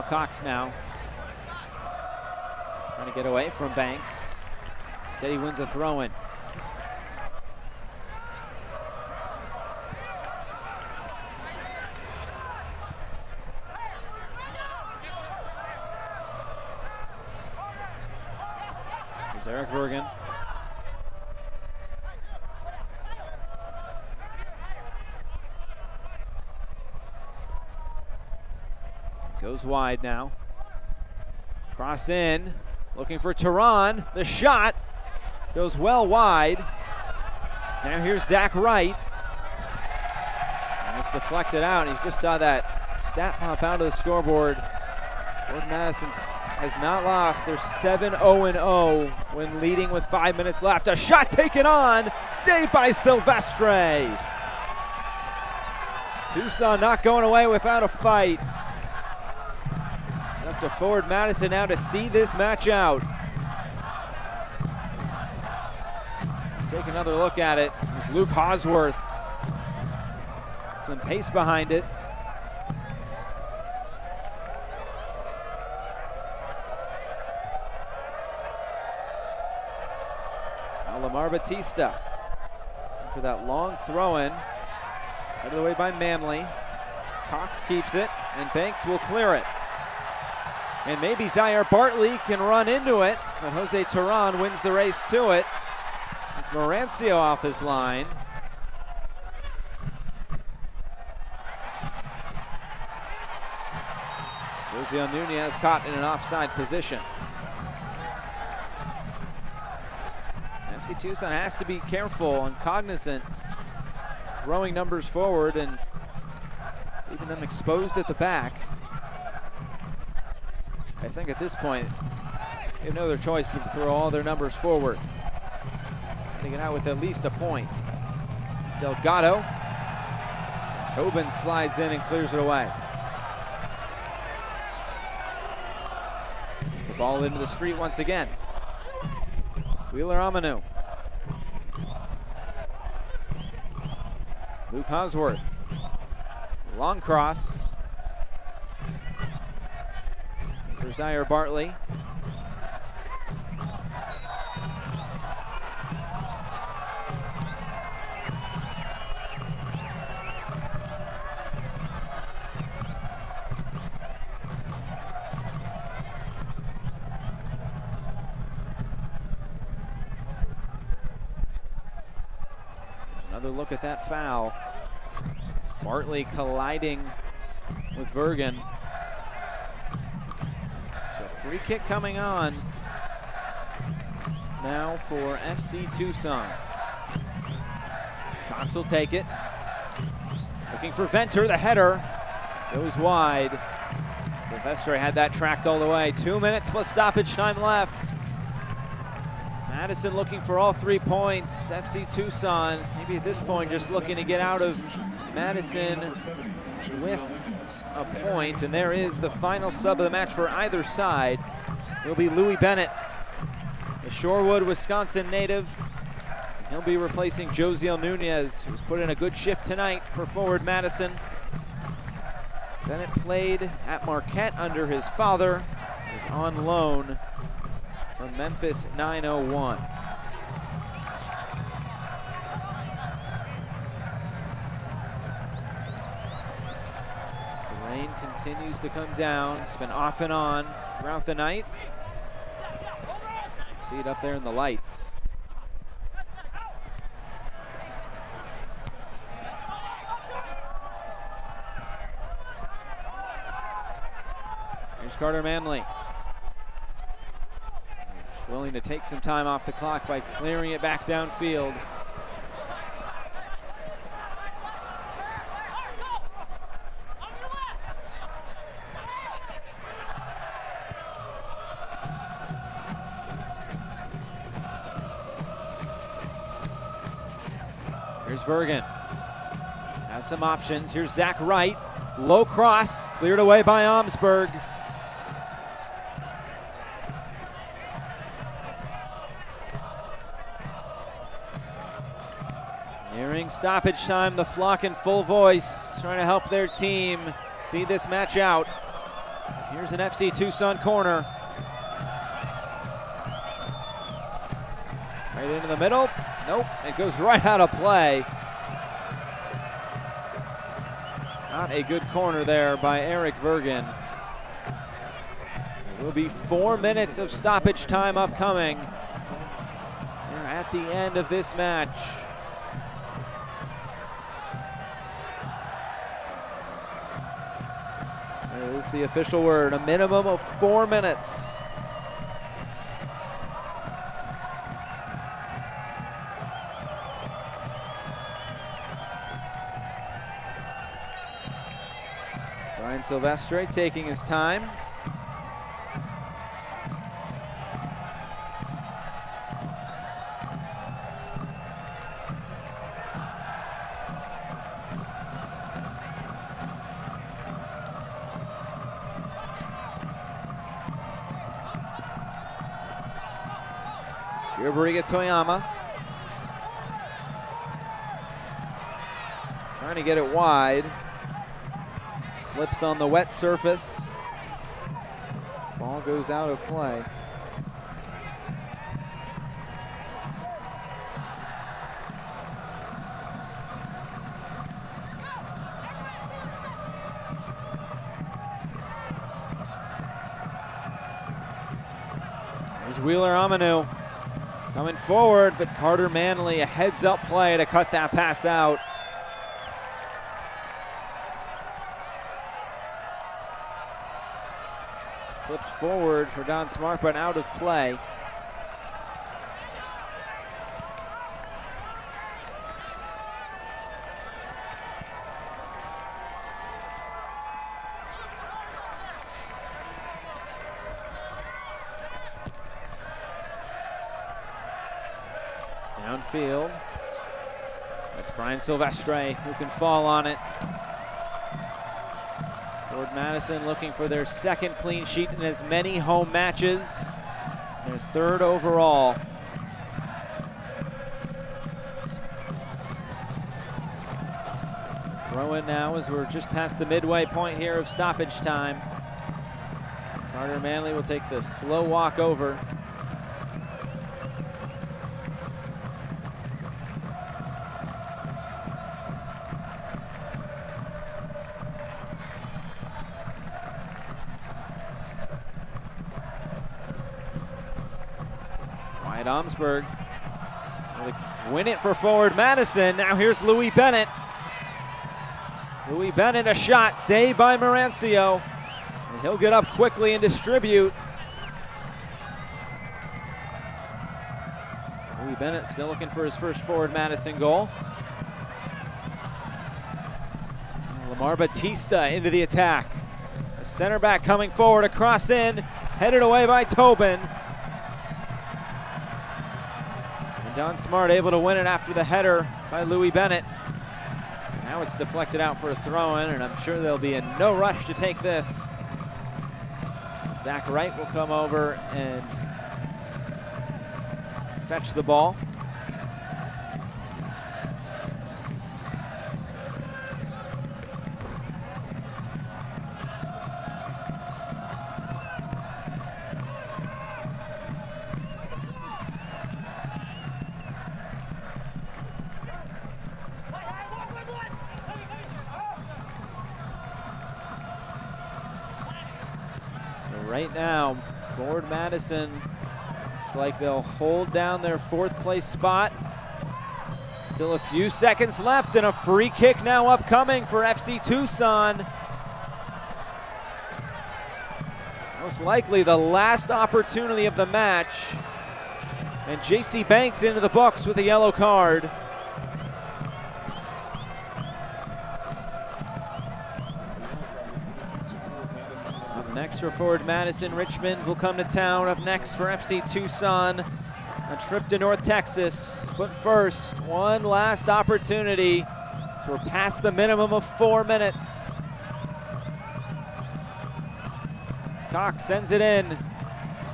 S1: Cox now trying to get away from Banks. Said he wins a throw-in. Here's Eric Vergen. Goes wide now. Cross in, looking for Tehran. The shot goes well wide. Now here's Zach Wright. And it's deflected out. You just saw that stat pop out of the scoreboard. Ford Madison has not lost. They're 7-0-0 when leading with 5 minutes left. A shot taken on, saved by Silvestre. Tucson not going away without a fight. It's up to Ford Madison now to see this match out. Take another look at it. There's Luke Hosworth. Some pace behind it. Now Lamar Batista for that long throw-in. It's headed away by Manley. Cox keeps it, and Banks will clear it. And maybe Zaire Bartley can run into it, but Jose Tehran wins the race to it. It's Mauricio off his line. Josiel Nunez caught in an offside position. FC Tucson has to be careful and cognizant, throwing numbers forward and leaving them exposed at the back. I think at this point, they have no other choice but to throw all their numbers forward. Getting it out with at least a point. Delgado. Tobin slides in and clears it away. The ball into the street once again. Wheeler Amanu. Luke Hosworth. Long cross. For Zaire Bartley. Another look at that foul. It's Bartley colliding with Vergen. So free kick coming on now for FC Tucson. Cox will take it. Looking for Venter, the header goes wide. Silvestre had that tracked all the way. 2 minutes plus stoppage time left. Madison looking for all 3 points. FC Tucson, maybe at this point, just looking to get out of Madison with a point. And there is the final sub of the match for either side. It'll be Louis Bennett, the Shorewood, Wisconsin native. He'll be replacing Josiel Nunez, who's put in a good shift tonight for Forward Madison. Bennett played at Marquette under his father, is on loan from Memphis 901. As the rain continues to come down, it's been off and on throughout the night. See it up there in the lights. Here's Carter Manley. He's willing to take some time off the clock by clearing it back downfield. Here's Vergen. Has some options. Here's Zach Wright. Low cross, cleared away by Omsberg. Nearing stoppage time, the flock in full voice, trying to help their team see this match out. Here's an FC Tucson corner. Right into the middle. Nope, it goes right out of play. Not a good corner there by Eric Vergen. There will be 4 minutes of stoppage time upcoming. We're at the end of this match. There is the official word, a minimum of 4 minutes. Brian Silvestre taking his time. Chiobariga Toyama trying to get it wide. Slips on the wet surface. Ball goes out of play. There's Wheeler Amanu coming forward, but Carter Manley, a heads-up play to cut that pass out. Flipped forward for Don Smart, but out of play. Downfield. That's Brian Silvestre who can fall on it. Ford Madison looking for their second clean sheet in as many home matches. Their third overall. Throw in now as we're just past the midway point here of stoppage time. Carter Manley will take the slow walk over. Omsberg win it for Forward Madison. Now here's Louis Bennett. Louis Bennett, a shot saved by Marancio. And he'll get up quickly and distribute. Louis Bennett still looking for his first Forward Madison goal. Lamar Batista into the attack. The center back coming forward, a cross in, headed away by Tobin. Don Smart able to win it after the header by Louis Bennett. Now it's deflected out for a throw-in, and I'm sure they'll be in no rush to take this. Zach Wright will come over and fetch the ball. Right now, Forward Madison looks like they'll hold down their 4th place spot. Still a few seconds left, and a free kick now upcoming for FC Tucson. Most likely the last opportunity of the match. And JC Banks into the books with a yellow card. Up next for Forward Madison, Richmond will come to town. Up next for FC Tucson, a trip to North Texas. But first, one last opportunity. So we're past the minimum of 4 minutes. Cox sends it in.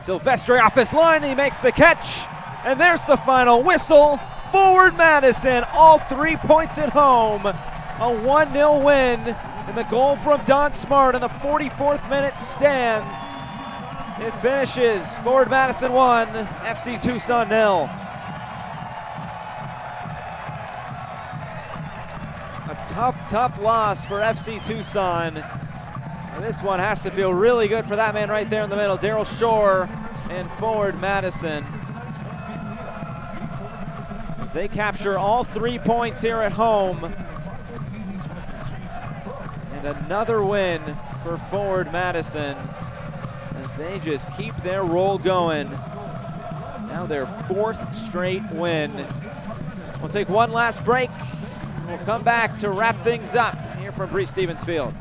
S1: Silvestre off his line, he makes the catch. And there's the final whistle. Forward Madison, all 3 points at home. A 1-0 win, and the goal from Don Smart in the 44th minute stands. It finishes Forward Madison 1, FC Tucson 0. A tough loss for FC Tucson. And this one has to feel really good for that man right there in the middle, Daryl Shore and Forward Madison. As they capture all 3 points here at home. And another win for Forward Madison as they just keep their roll going. Now their 4th straight win. We'll take one last break. We'll come back to wrap things up here from Breese Stevens Field.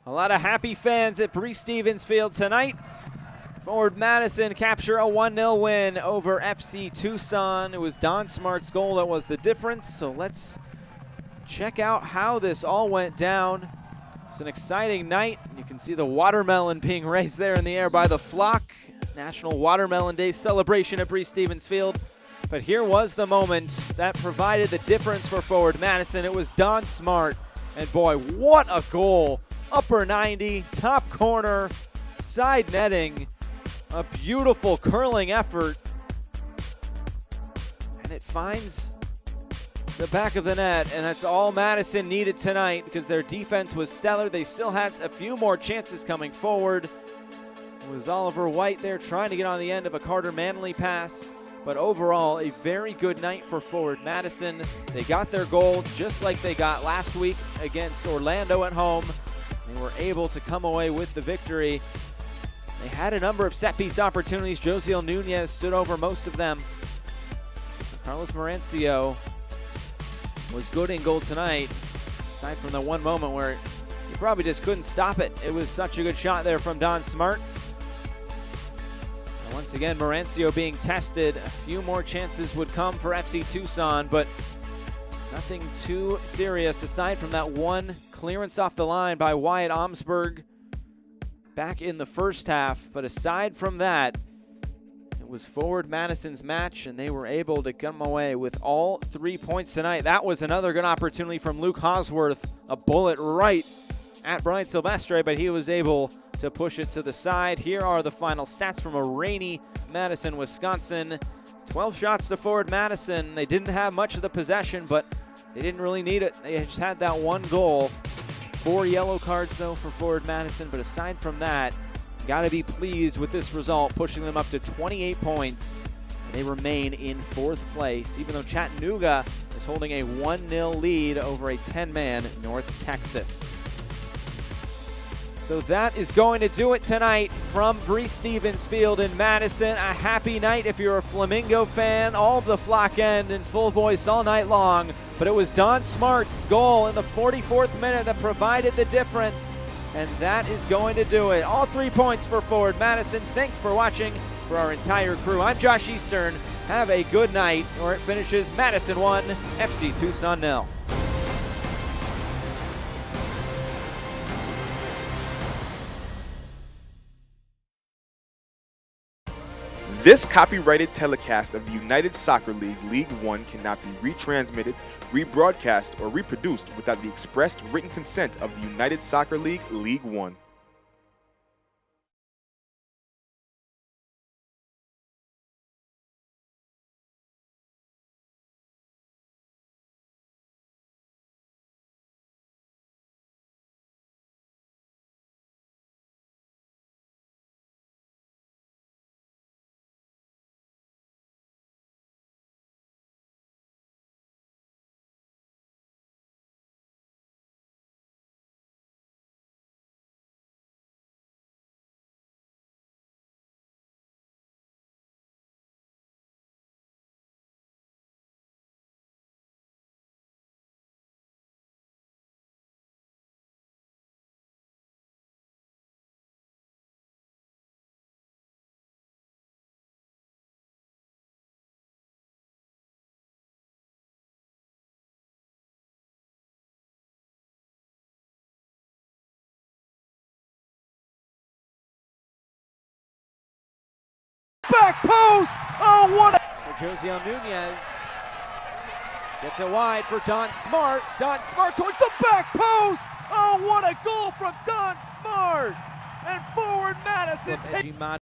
S1: A lot of happy fans at Breese Stevens Field tonight. Forward Madison capture a 1-0 win over FC Tucson. It was Don Smart's goal that was the difference. So let's check out how this all went down. It's an exciting night. You can see the watermelon being raised there in the air by the flock. National Watermelon Day celebration at Breese Stevens Field. But here was the moment that provided the difference for Forward Madison. It was Don Smart. And boy, what a goal. Upper 90, top corner, side netting. A beautiful curling effort. And it finds the back of the net, and that's all Madison needed tonight because their defense was stellar. They still had a few more chances coming forward. It was Oliver White there trying to get on the end of a Carter Manley pass. But overall, a very good night for Forward Madison. They got their goal just like they got last week against Orlando at home. They were able to come away with the victory. They had a number of set-piece opportunities. Josiel Nunez stood over most of them. Carlos Marancio was good in goal tonight, aside from the one moment where he probably just couldn't stop it. It was such a good shot there from Don Smart. And once again, Marancio being tested. A few more chances would come for FC Tucson, but nothing too serious aside from that one clearance off the line by Wyatt Omsberg back in the first half. But aside from that, it It was forward Madison's match, and they were able to come away with all 3 points tonight. That was another good opportunity from Luke Hosworth, a bullet right at Brian Silvestre, but he was able to push it to the side. Here are the final stats from a rainy Madison, Wisconsin. 12 shots to forward Madison. They didn't have much of the possession, but they didn't really need it. They just had that one goal. 4 yellow cards, though, for forward Madison, but aside from that, got to be pleased with this result, pushing them up to 28 points. They remain in 4th place, even though Chattanooga is holding a 1-0 lead over a 10-man North Texas. So that is going to do it tonight from Breese Stevens Field in Madison. A happy night if you're a Flamingo fan. All of the flock end in full voice all night long. But it was Don Smart's goal in the 44th minute that provided the difference. And that is going to do it. All 3 points for forward Madison. Thanks for watching. For our entire crew, I'm Josh Eastern. Have a good night, or it finishes Madison 1, FC Tucson 0.
S8: This copyrighted telecast of the United Soccer League League One cannot be retransmitted, rebroadcast, or reproduced without the expressed written consent of the United Soccer League League One.
S1: Back post! Oh, what a... Josiel Nunez gets it wide for Don Smart. Don Smart towards the back post! Oh, what a goal from Don Smart! And forward Madison.